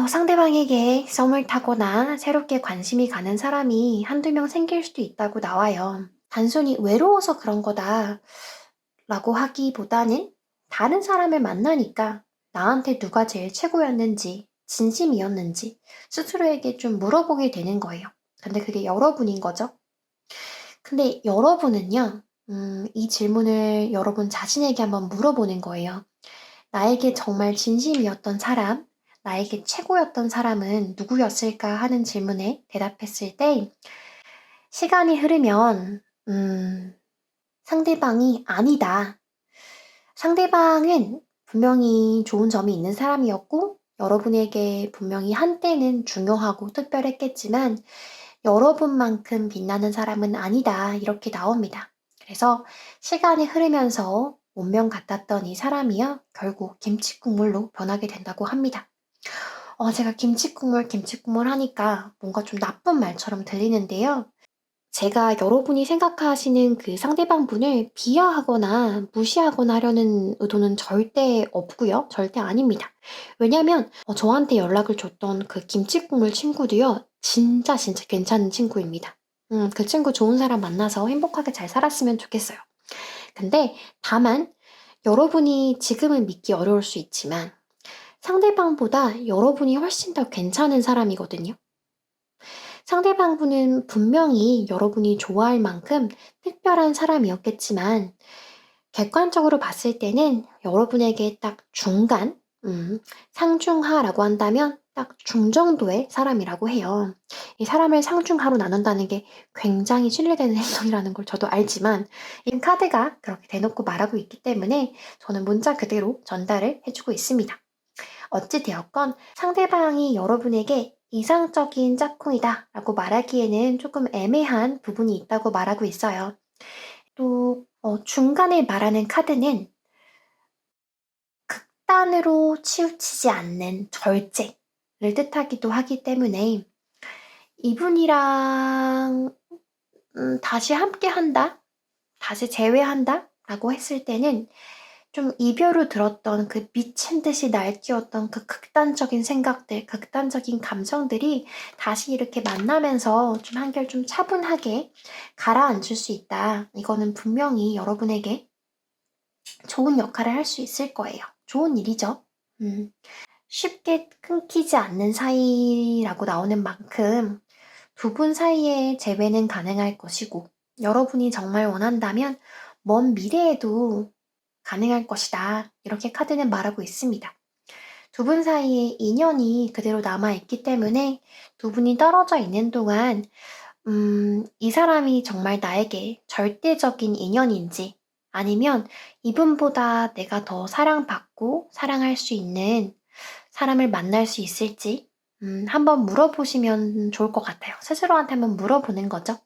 상대방에게 썸을 타거나 새롭게 관심이 가는 사람이 한두 명 생길 수도 있다고 나와요. 단순히 외로워서 그런 거다 라고 하기보다는 다른 사람을 만나니까 나한테 누가 제일 최고였는지, 진심이었는지 스스로에게 좀 물어보게 되는 거예요. 근데 그게 여러분인 거죠. 근데 여러분은요, 이 질문을 여러분 자신에게 한번 물어보는 거예요. 나에게 정말 진심이었던 사람, 나에게 최고였던 사람은 누구였을까 하는 질문에 대답했을 때, 시간이 흐르면, 상대방이 아니다. 상대방은 분명히 좋은 점이 있는 사람이었고, 여러분에게 분명히 한때는 중요하고 특별했겠지만, 여러분만큼 빛나는 사람은 아니다. 이렇게 나옵니다. 그래서 시간이 흐르면서 운명 같았던 이 사람이요, 결국 김치국물로 변하게 된다고 합니다. 제가 김치국물 하니까 뭔가 좀 나쁜 말처럼 들리는데요. 제가 여러분이 생각하시는 그 상대방 분을 비하하거나 무시하거나 하려는 의도는 절대 없고요. 절대 아닙니다. 왜냐면 저한테 연락을 줬던 그 김치국물 친구도요. 진짜 진짜 괜찮은 친구입니다. 그 친구 좋은 사람 만나서 행복하게 잘 살았으면 좋겠어요. 근데 다만 여러분이 지금은 믿기 어려울 수 있지만 상대방보다 여러분이 훨씬 더 괜찮은 사람이거든요. 상대방분은 분명히 여러분이 좋아할 만큼 특별한 사람이었겠지만 객관적으로 봤을 때는 여러분에게 딱 중간, 상중하라고 한다면 딱 중정도의 사람이라고 해요. 이 사람을 상중하로 나눈다는 게 굉장히 신뢰되는 행동이라는 걸 저도 알지만 이 카드가 그렇게 대놓고 말하고 있기 때문에 저는 문자 그대로 전달을 해주고 있습니다. 어찌되었건 상대방이 여러분에게 이상적인 짝꿍이다 라고 말하기에는 조금 애매한 부분이 있다고 말하고 있어요. 또 중간에 말하는 카드는 극단으로 치우치지 않는 절제를 뜻하기도 하기 때문에 이분이랑 다시 함께 한다? 다시 재회한다? 라고 했을 때는 좀 이별 후 들었던 그 미친 듯이 날뛰었던 그 극단적인 생각들, 극단적인 감정들이 다시 이렇게 만나면서 좀 한결 좀 차분하게 가라앉을 수 있다. 이거는 분명히 여러분에게 좋은 역할을 할 수 있을 거예요. 좋은 일이죠. 쉽게 끊기지 않는 사이라고 나오는 만큼 두 분 사이의 재회는 가능할 것이고 여러분이 정말 원한다면 먼 미래에도 가능할 것이다. 이렇게 카드는 말하고 있습니다. 두 분 사이에 인연이 그대로 남아있기 때문에 두 분이 떨어져 있는 동안 이 사람이 정말 나에게 절대적인 인연인지 아니면 이분보다 내가 더 사랑받고 사랑할 수 있는 사람을 만날 수 있을지 한번 물어보시면 좋을 것 같아요. 스스로한테 한번 물어보는 거죠.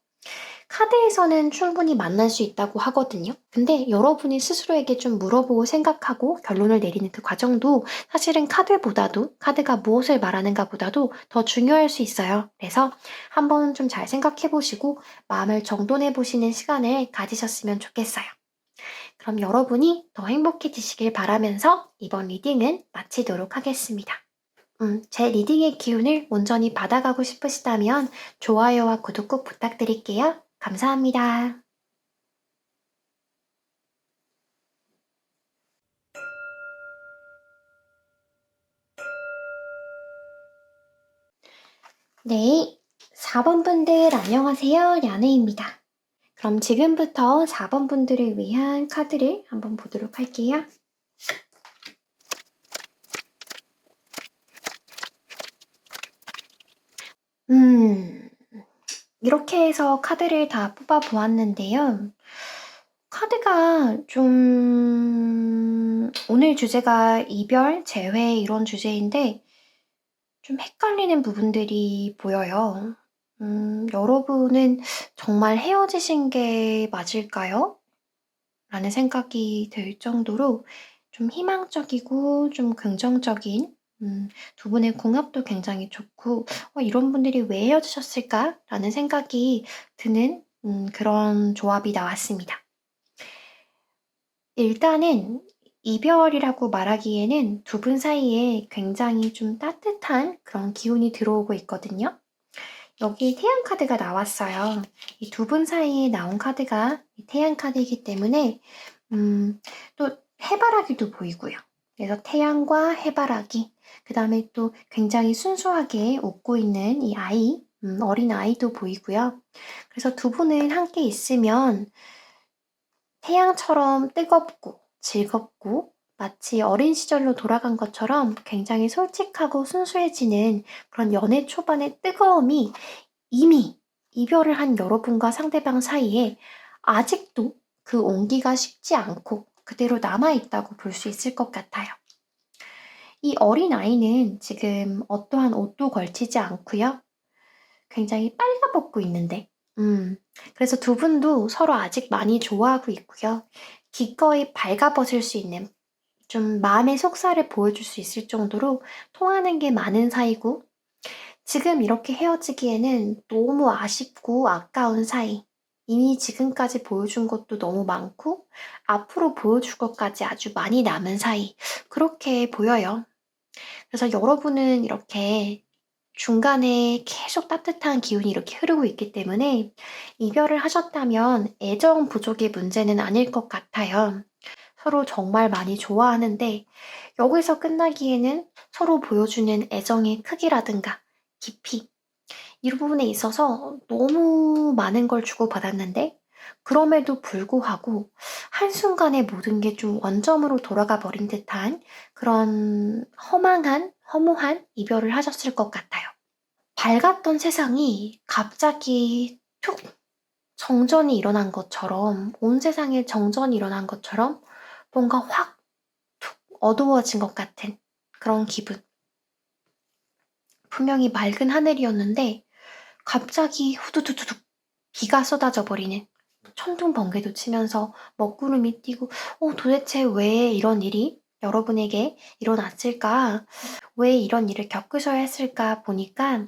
카드에서는 충분히 만날 수 있다고 하거든요. 근데 여러분이 스스로에게 좀 물어보고 생각하고 결론을 내리는 그 과정도 사실은 카드가 무엇을 말하는가 보다도 더 중요할 수 있어요. 그래서 한번 좀 잘 생각해 보시고 마음을 정돈해 보시는 시간을 가지셨으면 좋겠어요. 그럼 여러분이 더 행복해지시길 바라면서 이번 리딩은 마치도록 하겠습니다. 제 리딩의 기운을 온전히 받아가고 싶으시다면 좋아요와 구독 꼭 부탁드릴게요. 감사합니다. 네, 4번 분들 안녕하세요. 야네입니다. 그럼 지금부터 4번 분들을 위한 카드를 한번 보도록 할게요. 이렇게 해서 카드를 다 뽑아 보았는데요. 카드가 좀 오늘 주제가 이별, 재회 이런 주제인데 좀 헷갈리는 부분들이 보여요. 여러분은 정말 헤어지신 게 맞을까요? 라는 생각이 들 정도로 좀 희망적이고 좀 긍정적인 두 분의 궁합도 굉장히 좋고 이런 분들이 왜 헤어지셨을까? 라는 생각이 드는 그런 조합이 나왔습니다. 일단은 이별이라고 말하기에는 두 분 사이에 굉장히 좀 따뜻한 그런 기운이 들어오고 있거든요. 여기 태양 카드가 나왔어요. 이 두 분 사이에 나온 카드가 태양 카드이기 때문에 또 해바라기도 보이고요. 그래서 태양과 해바라기, 그 다음에 또 굉장히 순수하게 웃고 있는 이 아이, 어린 아이도 보이고요. 그래서 두 분은 함께 있으면 태양처럼 뜨겁고 즐겁고 마치 어린 시절로 돌아간 것처럼 굉장히 솔직하고 순수해지는 그런 연애 초반의 뜨거움이 이미 이별을 한 여러분과 상대방 사이에 아직도 그 온기가 식지 않고 그대로 남아있다고 볼 수 있을 것 같아요. 이 어린 아이는 지금 어떠한 옷도 걸치지 않고요. 굉장히 빨가벗고 있는데, 그래서 두 분도 서로 아직 많이 좋아하고 있고요. 기꺼이 발가벗을 수 있는 좀 마음의 속살을 보여줄 수 있을 정도로 통하는 게 많은 사이고 지금 이렇게 헤어지기에는 너무 아쉽고 아까운 사이. 이미 지금까지 보여준 것도 너무 많고 앞으로 보여줄 것까지 아주 많이 남은 사이. 그렇게 보여요. 그래서 여러분은 이렇게 중간에 계속 따뜻한 기운이 이렇게 흐르고 있기 때문에 이별을 하셨다면 애정 부족의 문제는 아닐 것 같아요. 서로 정말 많이 좋아하는데 여기서 끝나기에는 서로 보여주는 애정의 크기라든가 깊이 이 부분에 있어서 너무 많은 걸 주고받았는데 그럼에도 불구하고 한순간에 모든 게 좀 원점으로 돌아가 버린 듯한 그런 허무한 이별을 하셨을 것 같아요. 밝았던 세상이 갑자기 툭 정전이 일어난 것처럼 온 세상에 정전이 일어난 것처럼 뭔가 확 툭 어두워진 것 같은 그런 기분. 분명히 맑은 하늘이었는데 갑자기 후두두두둑 비가 쏟아져 버리는 천둥 번개도 치면서 먹구름이 뛰고 도대체 왜 이런 일이 여러분에게 일어났을까? 왜 이런 일을 겪으셔야 했을까 보니까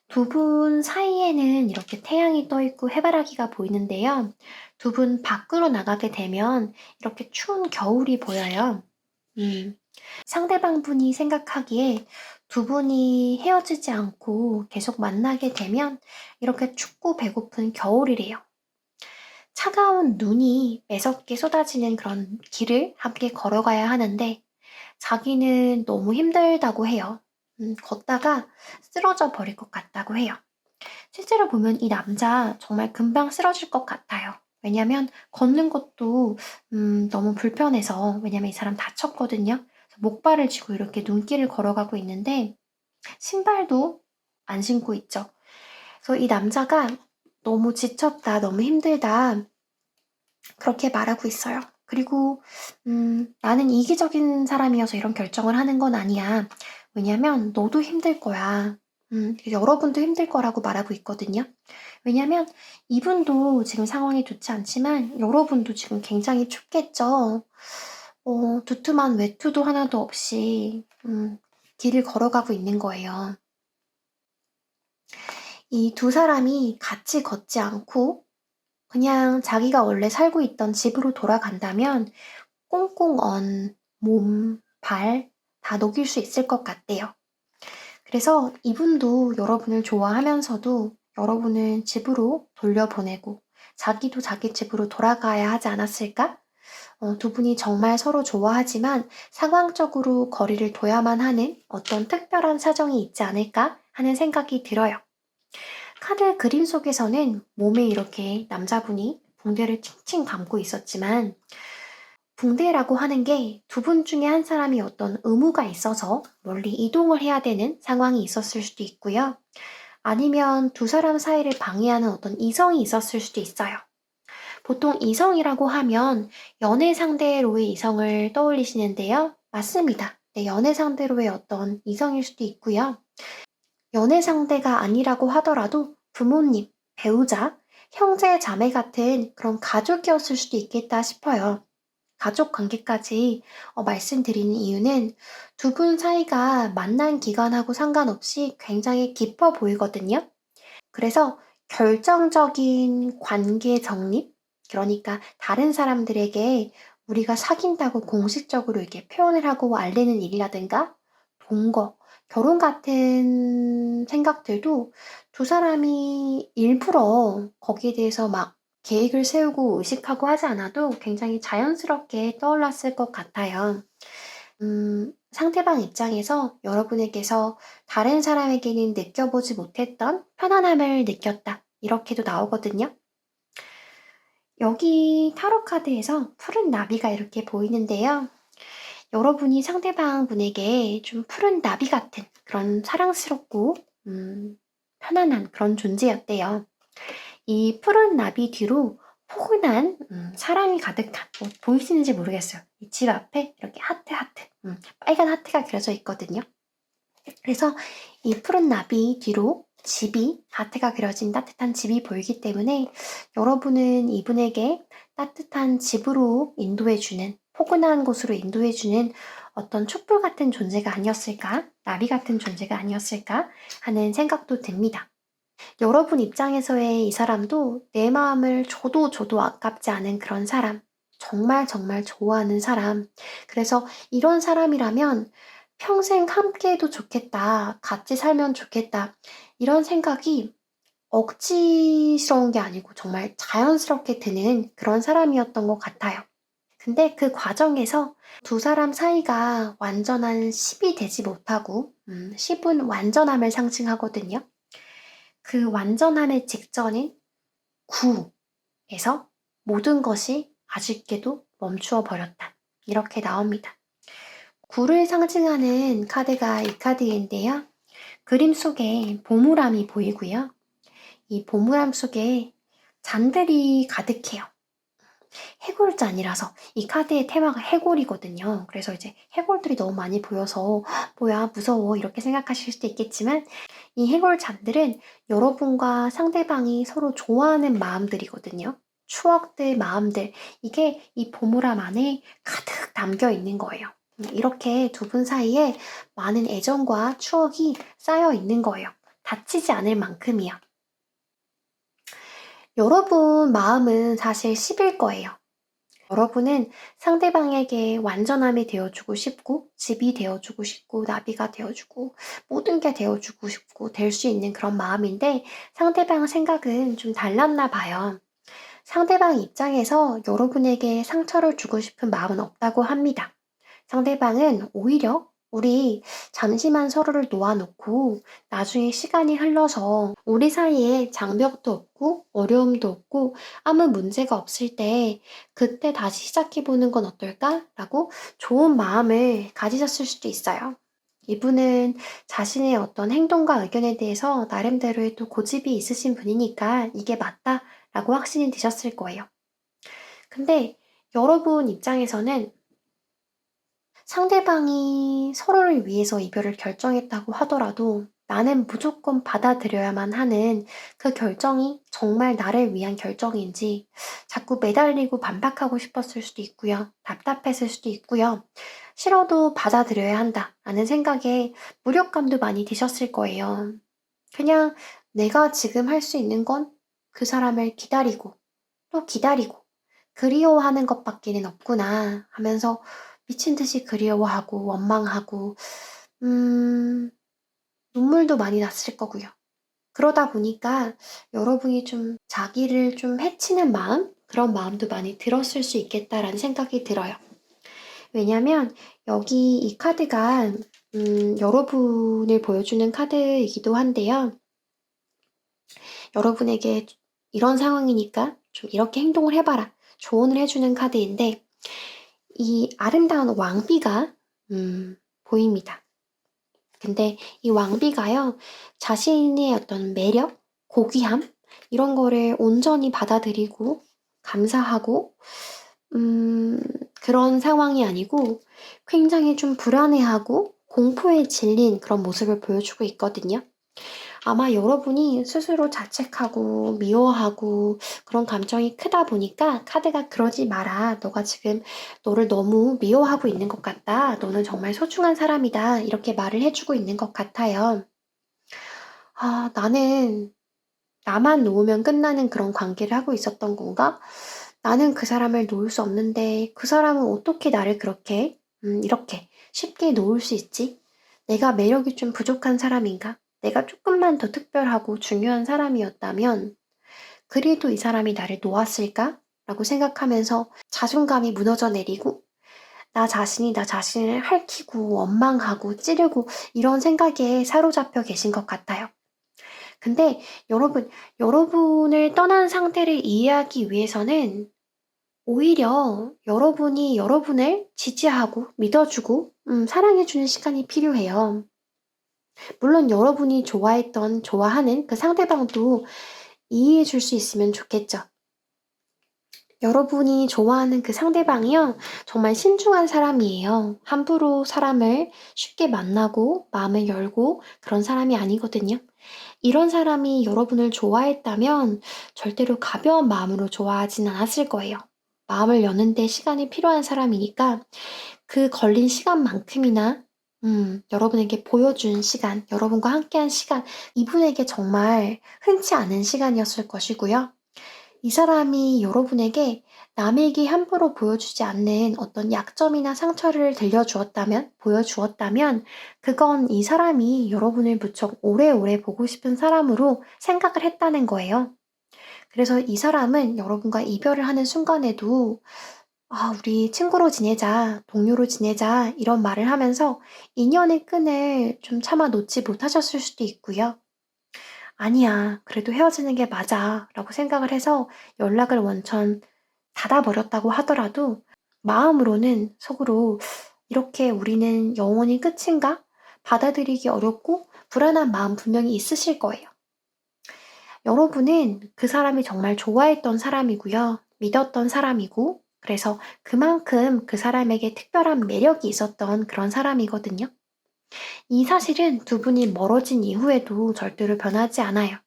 두 분 사이에는 이렇게 태양이 떠 있고 해바라기가 보이는데요. 두 분 밖으로 나가게 되면 이렇게 추운 겨울이 보여요. 상대방 분이 생각하기에 두 분이 헤어지지 않고 계속 만나게 되면 이렇게 춥고 배고픈 겨울이래요. 차가운 눈이 매섭게 쏟아지는 그런 길을 함께 걸어가야 하는데 자기는 너무 힘들다고 해요. 걷다가 쓰러져 버릴 것 같다고 해요. 실제로 보면 이 남자 정말 금방 쓰러질 것 같아요. 왜냐면 걷는 것도 너무 불편해서 왜냐면 이 사람 다쳤거든요. 목발을 쥐고 이렇게 눈길을 걸어가고 있는데 신발도 안 신고 있죠. 그래서 이 남자가 너무 지쳤다, 너무 힘들다 그렇게 말하고 있어요. 그리고 나는 이기적인 사람이어서 이런 결정을 하는 건 아니야. 왜냐면 너도 힘들 거야. 여러분도 힘들 거라고 말하고 있거든요. 왜냐면 이분도 지금 상황이 좋지 않지만 여러분도 지금 굉장히 춥겠죠. 두툼한 외투도 하나도 없이 길을 걸어가고 있는 거예요. 이 두 사람이 같이 걷지 않고 그냥 자기가 원래 살고 있던 집으로 돌아간다면 꽁꽁 언 몸, 발 다 녹일 수 있을 것 같대요. 그래서 이분도 여러분을 좋아하면서도 여러분을 집으로 돌려보내고 자기도 자기 집으로 돌아가야 하지 않았을까? 두 분이 정말 서로 좋아하지만 상황적으로 거리를 둬야만 하는 어떤 특별한 사정이 있지 않을까 하는 생각이 들어요. 카드 그림 속에서는 몸에 이렇게 남자분이 붕대를 칭칭 감고 있었지만 붕대라고 하는 게 두 분 중에 한 사람이 어떤 의무가 있어서 멀리 이동을 해야 되는 상황이 있었을 수도 있고요. 아니면 두 사람 사이를 방해하는 어떤 이성이 있었을 수도 있어요. 보통 이성이라고 하면 연애 상대로의 이성을 떠올리시는데요. 맞습니다. 네, 연애 상대로의 어떤 이성일 수도 있고요. 연애 상대가 아니라고 하더라도 부모님, 배우자, 형제, 자매 같은 그런 가족이었을 수도 있겠다 싶어요. 가족 관계까지 말씀드리는 이유는 두 분 사이가 만난 기간하고 상관없이 굉장히 깊어 보이거든요. 그래서 결정적인 관계 정립, 그러니까 다른 사람들에게 우리가 사귄다고 공식적으로 이렇게 표현을 하고 알리는 일이라든가 동거, 결혼 같은 생각들도 두 사람이 일부러 거기에 대해서 막 계획을 세우고 의식하고 하지 않아도 굉장히 자연스럽게 떠올랐을 것 같아요. 상대방 입장에서 여러분에게서 다른 사람에게는 느껴보지 못했던 편안함을 느꼈다. 이렇게도 나오거든요. 여기 타로 카드에서 푸른 나비가 이렇게 보이는데요. 여러분이 상대방 분에게 좀 푸른 나비 같은 그런 사랑스럽고 편안한 그런 존재였대요. 이 푸른 나비 뒤로 포근한 사랑이 가득한 보이시는지 모르겠어요. 이 집 앞에 이렇게 하트 빨간 하트가 그려져 있거든요. 그래서 이 푸른 나비 뒤로 집이, 하트가 그려진 따뜻한 집이 보이기 때문에 여러분은 이분에게 따뜻한 집으로 인도해주는, 포근한 곳으로 인도해주는 어떤 촛불 같은 존재가 아니었을까? 나비 같은 존재가 아니었을까? 하는 생각도 듭니다. 여러분 입장에서의 이 사람도 내 마음을 줘도 아깝지 않은 그런 사람, 정말 정말 좋아하는 사람. 그래서 이런 사람이라면 평생 함께해도 좋겠다, 같이 살면 좋겠다, 이런 생각이 억지스러운 게 아니고 정말 자연스럽게 드는 그런 사람이었던 것 같아요. 근데 그 과정에서 두 사람 사이가 완전한 10이 되지 못하고, 10은 완전함을 상징하거든요. 그 완전함의 직전인 9에서 모든 것이 아쉽게도 멈추어 버렸다. 이렇게 나옵니다. 9를 상징하는 카드가 이 카드인데요. 그림 속에 보물함이 보이고요. 이 보물함 속에 잔들이 가득해요. 해골잔이라서 이 카드의 테마가 해골이거든요. 그래서 이제 해골들이 너무 많이 보여서 뭐야 무서워 이렇게 생각하실 수도 있겠지만, 이 해골잔들은 여러분과 상대방이 서로 좋아하는 마음들이거든요. 추억들, 마음들, 이게 이 보물함 안에 가득 담겨 있는 거예요. 이렇게 두 분 사이에 많은 애정과 추억이 쌓여 있는 거예요. 다치지 않을 만큼이요. 여러분 마음은 사실 10일 거예요. 여러분은 상대방에게 완전함이 되어주고 싶고, 집이 되어주고 싶고, 나비가 되어주고, 모든 게 되어주고 싶고, 될 수 있는 그런 마음인데, 상대방 생각은 좀 달랐나 봐요. 상대방 입장에서 여러분에게 상처를 주고 싶은 마음은 없다고 합니다. 상대방은 오히려 우리 잠시만 서로를 놓아놓고 나중에 시간이 흘러서 우리 사이에 장벽도 없고 어려움도 없고 아무 문제가 없을 때 그때 다시 시작해보는 건 어떨까? 라고 좋은 마음을 가지셨을 수도 있어요. 이분은 자신의 어떤 행동과 의견에 대해서 나름대로의 또 고집이 있으신 분이니까 이게 맞다라고 확신이 드셨을 거예요. 근데 여러분 입장에서는 상대방이 서로를 위해서 이별을 결정했다고 하더라도 나는 무조건 받아들여야만 하는 그 결정이 정말 나를 위한 결정인지 자꾸 매달리고 반박하고 싶었을 수도 있고요. 답답했을 수도 있고요. 싫어도 받아들여야 한다라는 생각에 무력감도 많이 드셨을 거예요. 그냥 내가 지금 할 수 있는 건 그 사람을 기다리고 또 기다리고 그리워하는 것밖에는 없구나 하면서 미친 듯이 그리워하고 원망하고 눈물도 많이 났을 거고요. 그러다 보니까 여러분이 좀 자기를 좀 해치는 마음? 그런 마음도 많이 들었을 수 있겠다라는 생각이 들어요. 왜냐면 여기 이 카드가 여러분을 보여주는 카드이기도 한데요. 여러분에게 이런 상황이니까 좀 이렇게 행동을 해봐라. 조언을 해주는 카드인데, 이 아름다운 왕비가 보입니다. 근데 이 왕비가요, 자신의 어떤 매력, 고귀함, 이런 거를 온전히 받아들이고 감사하고 그런 상황이 아니고 굉장히 좀 불안해하고 공포에 질린 그런 모습을 보여주고 있거든요. 아마 여러분이 스스로 자책하고 미워하고 그런 감정이 크다 보니까 카드가 그러지 마라. 너가 지금 너를 너무 미워하고 있는 것 같다. 너는 정말 소중한 사람이다. 이렇게 말을 해주고 있는 것 같아요. 아, 나는 나만 놓으면 끝나는 그런 관계를 하고 있었던 건가? 나는 그 사람을 놓을 수 없는데 그 사람은 어떻게 나를 그렇게 이렇게 쉽게 놓을 수 있지? 내가 매력이 좀 부족한 사람인가? 내가 조금만 더 특별하고 중요한 사람이었다면 그래도 이 사람이 나를 놓았을까? 라고 생각하면서 자존감이 무너져 내리고 나 자신이 나 자신을 핥히고 원망하고 찌르고 이런 생각에 사로잡혀 계신 것 같아요. 근데 여러분을 떠난 상태를 이해하기 위해서는 오히려 여러분이 여러분을 지지하고 믿어주고 사랑해주는 시간이 필요해요. 물론 여러분이 좋아하는 그 상대방도 이해해줄 수 있으면 좋겠죠. 여러분이 좋아하는 그 상대방이요, 정말 신중한 사람이에요. 함부로 사람을 쉽게 만나고 마음을 열고 그런 사람이 아니거든요. 이런 사람이 여러분을 좋아했다면 절대로 가벼운 마음으로 좋아하진 않았을 거예요. 마음을 여는데 시간이 필요한 사람이니까 그 걸린 시간만큼이나 여러분에게 보여준 시간, 여러분과 함께한 시간, 이분에게 정말 흔치 않은 시간이었을 것이고요. 이 사람이 여러분에게 남에게 함부로 보여주지 않는 어떤 약점이나 상처를 들려주었다면, 보여주었다면, 그건 이 사람이 여러분을 무척 오래오래 보고 싶은 사람으로 생각을 했다는 거예요. 그래서 이 사람은 여러분과 이별을 하는 순간에도 아, 우리 친구로 지내자, 동료로 지내자, 이런 말을 하면서 인연의 끈을 좀 참아 놓지 못하셨을 수도 있고요. 아니야, 그래도 헤어지는 게 맞아, 라고 생각을 해서 연락을 원천 닫아버렸다고 하더라도 마음으로는 속으로 이렇게 우리는 영원히 끝인가? 받아들이기 어렵고 불안한 마음 분명히 있으실 거예요. 여러분은 그 사람이 정말 좋아했던 사람이고요. 믿었던 사람이고, 그래서 그만큼 그 사람에게 특별한 매력이 있었던 그런 사람이거든요. 이 사실은 두 분이 멀어진 이후에도 절대로 변하지 않아요.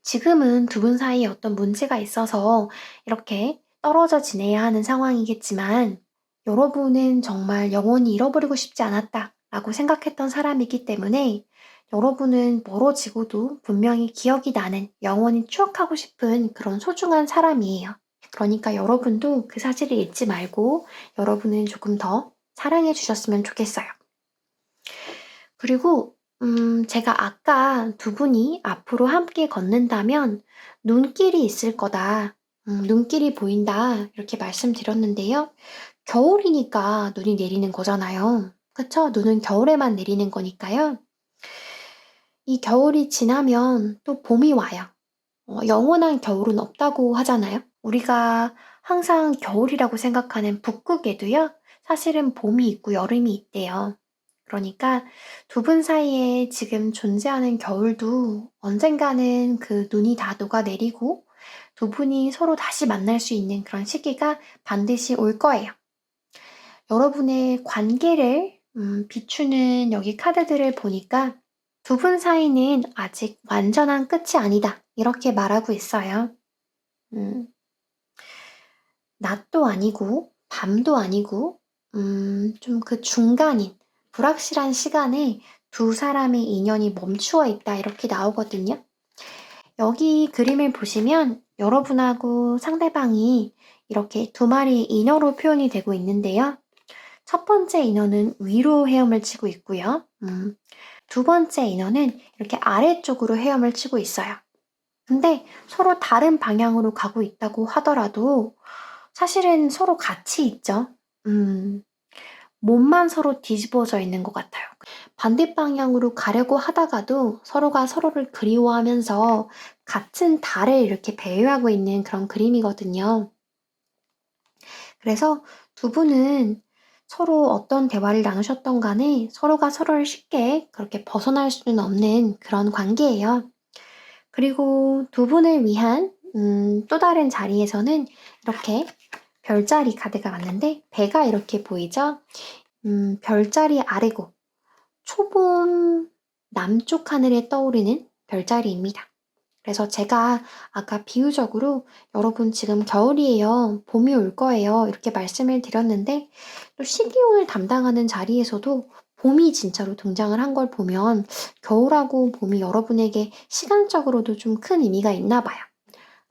지금은 두 분 사이에 어떤 문제가 있어서 이렇게 떨어져 지내야 하는 상황이겠지만, 여러분은 정말 영원히 잃어버리고 싶지 않았다라고 생각했던 사람이기 때문에 여러분은 멀어지고도 분명히 기억이 나는, 영원히 추억하고 싶은 그런 소중한 사람이에요. 그러니까 여러분도 그 사실을 잊지 말고 여러분은 조금 더 사랑해 주셨으면 좋겠어요. 그리고 제가 아까 두 분이 앞으로 함께 걷는다면 눈길이 있을 거다. 눈길이 보인다. 이렇게 말씀드렸는데요. 겨울이니까 눈이 내리는 거잖아요. 그쵸? 눈은 겨울에만 내리는 거니까요. 이 겨울이 지나면 또 봄이 와요. 영원한 겨울은 없다고 하잖아요. 우리가 항상 겨울이라고 생각하는 북극에도요, 사실은 봄이 있고 여름이 있대요. 그러니까 두 분 사이에 지금 존재하는 겨울도 언젠가는 그 눈이 다 녹아내리고 두 분이 서로 다시 만날 수 있는 그런 시기가 반드시 올 거예요. 여러분의 관계를 비추는 여기 카드들을 보니까 두 분 사이는 아직 완전한 끝이 아니다. 이렇게 말하고 있어요. 음, 낮도 아니고, 밤도 아니고, 좀 그 중간인, 불확실한 시간에 두 사람의 인연이 멈추어 있다. 이렇게 나오거든요. 여기 그림을 보시면 여러분하고 상대방이 이렇게 두 마리의 인어로 표현이 되고 있는데요. 첫 번째 인어는 위로 헤엄을 치고 있고요. 두 번째 인어는 이렇게 아래쪽으로 헤엄을 치고 있어요. 근데 서로 다른 방향으로 가고 있다고 하더라도 사실은 서로 같이 있죠. 몸만 서로 뒤집어져 있는 것 같아요. 반대 방향으로 가려고 하다가도 서로가 서로를 그리워하면서 같은 달을 이렇게 배회하고 있는 그런 그림이거든요. 그래서 두 분은 서로 어떤 대화를 나누셨던 간에 서로가 서로를 쉽게 그렇게 벗어날 수는 없는 그런 관계예요. 그리고 두 분을 위한 또 다른 자리에서는 이렇게 별자리 카드가 왔는데 배가 이렇게 보이죠? 별자리 아래고 초봄 남쪽 하늘에 떠오르는 별자리입니다. 그래서 제가 아까 비유적으로 여러분 지금 겨울이에요. 봄이 올 거예요. 이렇게 말씀을 드렸는데 또 시기운을 담당하는 자리에서도 봄이 진짜로 등장을 한 걸 보면 겨울하고 봄이 여러분에게 시간적으로도 좀 큰 의미가 있나 봐요.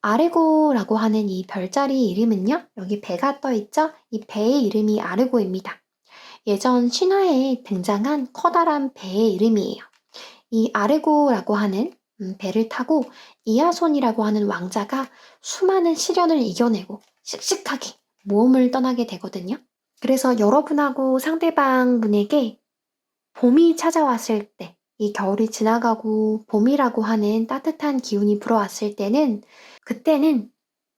아르고라고 하는 이 별자리 이름은요. 여기 배가 떠 있죠? 이 배의 이름이 아르고입니다. 예전 신화에 등장한 커다란 배의 이름이에요. 이 아르고라고 하는 배를 타고 이아손이라고 하는 왕자가 수많은 시련을 이겨내고 씩씩하게 모험을 떠나게 되거든요. 그래서 여러분하고 상대방 분에게 봄이 찾아왔을 때, 이 겨울이 지나가고 봄이라고 하는 따뜻한 기운이 불어왔을 때는, 그때는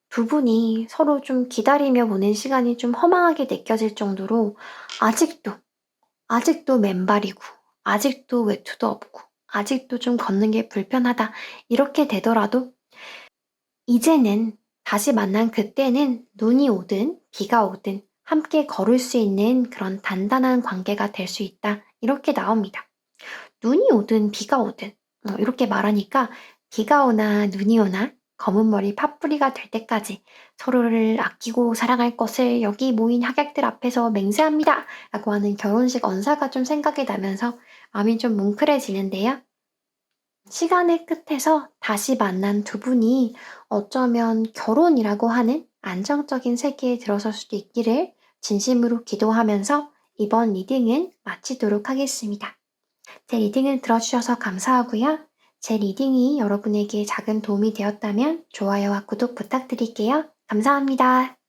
두 분이 서로 좀 기다리며 보낸 시간이 좀 허망하게 느껴질 정도로 아직도 맨발이고, 아직도 외투도 없고, 아직도 좀 걷는 게 불편하다. 이렇게 되더라도, 이제는 다시 만난 그때는 눈이 오든 비가 오든 함께 걸을 수 있는 그런 단단한 관계가 될 수 있다. 이렇게 나옵니다. 눈이 오든 비가 오든 이렇게 말하니까 비가 오나 눈이 오나 검은 머리 팥뿌리가 될 때까지 서로를 아끼고 사랑할 것을 여기 모인 하객들 앞에서 맹세합니다. 라고 하는 결혼식 언사가 좀 생각이 나면서 마음이 좀 뭉클해지는데요. 시간의 끝에서 다시 만난 두 분이 어쩌면 결혼이라고 하는 안정적인 세계에 들어설 수도 있기를 진심으로 기도하면서 이번 리딩은 마치도록 하겠습니다. 제 리딩을 들어주셔서 감사하고요. 제 리딩이 여러분에게 작은 도움이 되었다면 좋아요와 구독 부탁드릴게요. 감사합니다.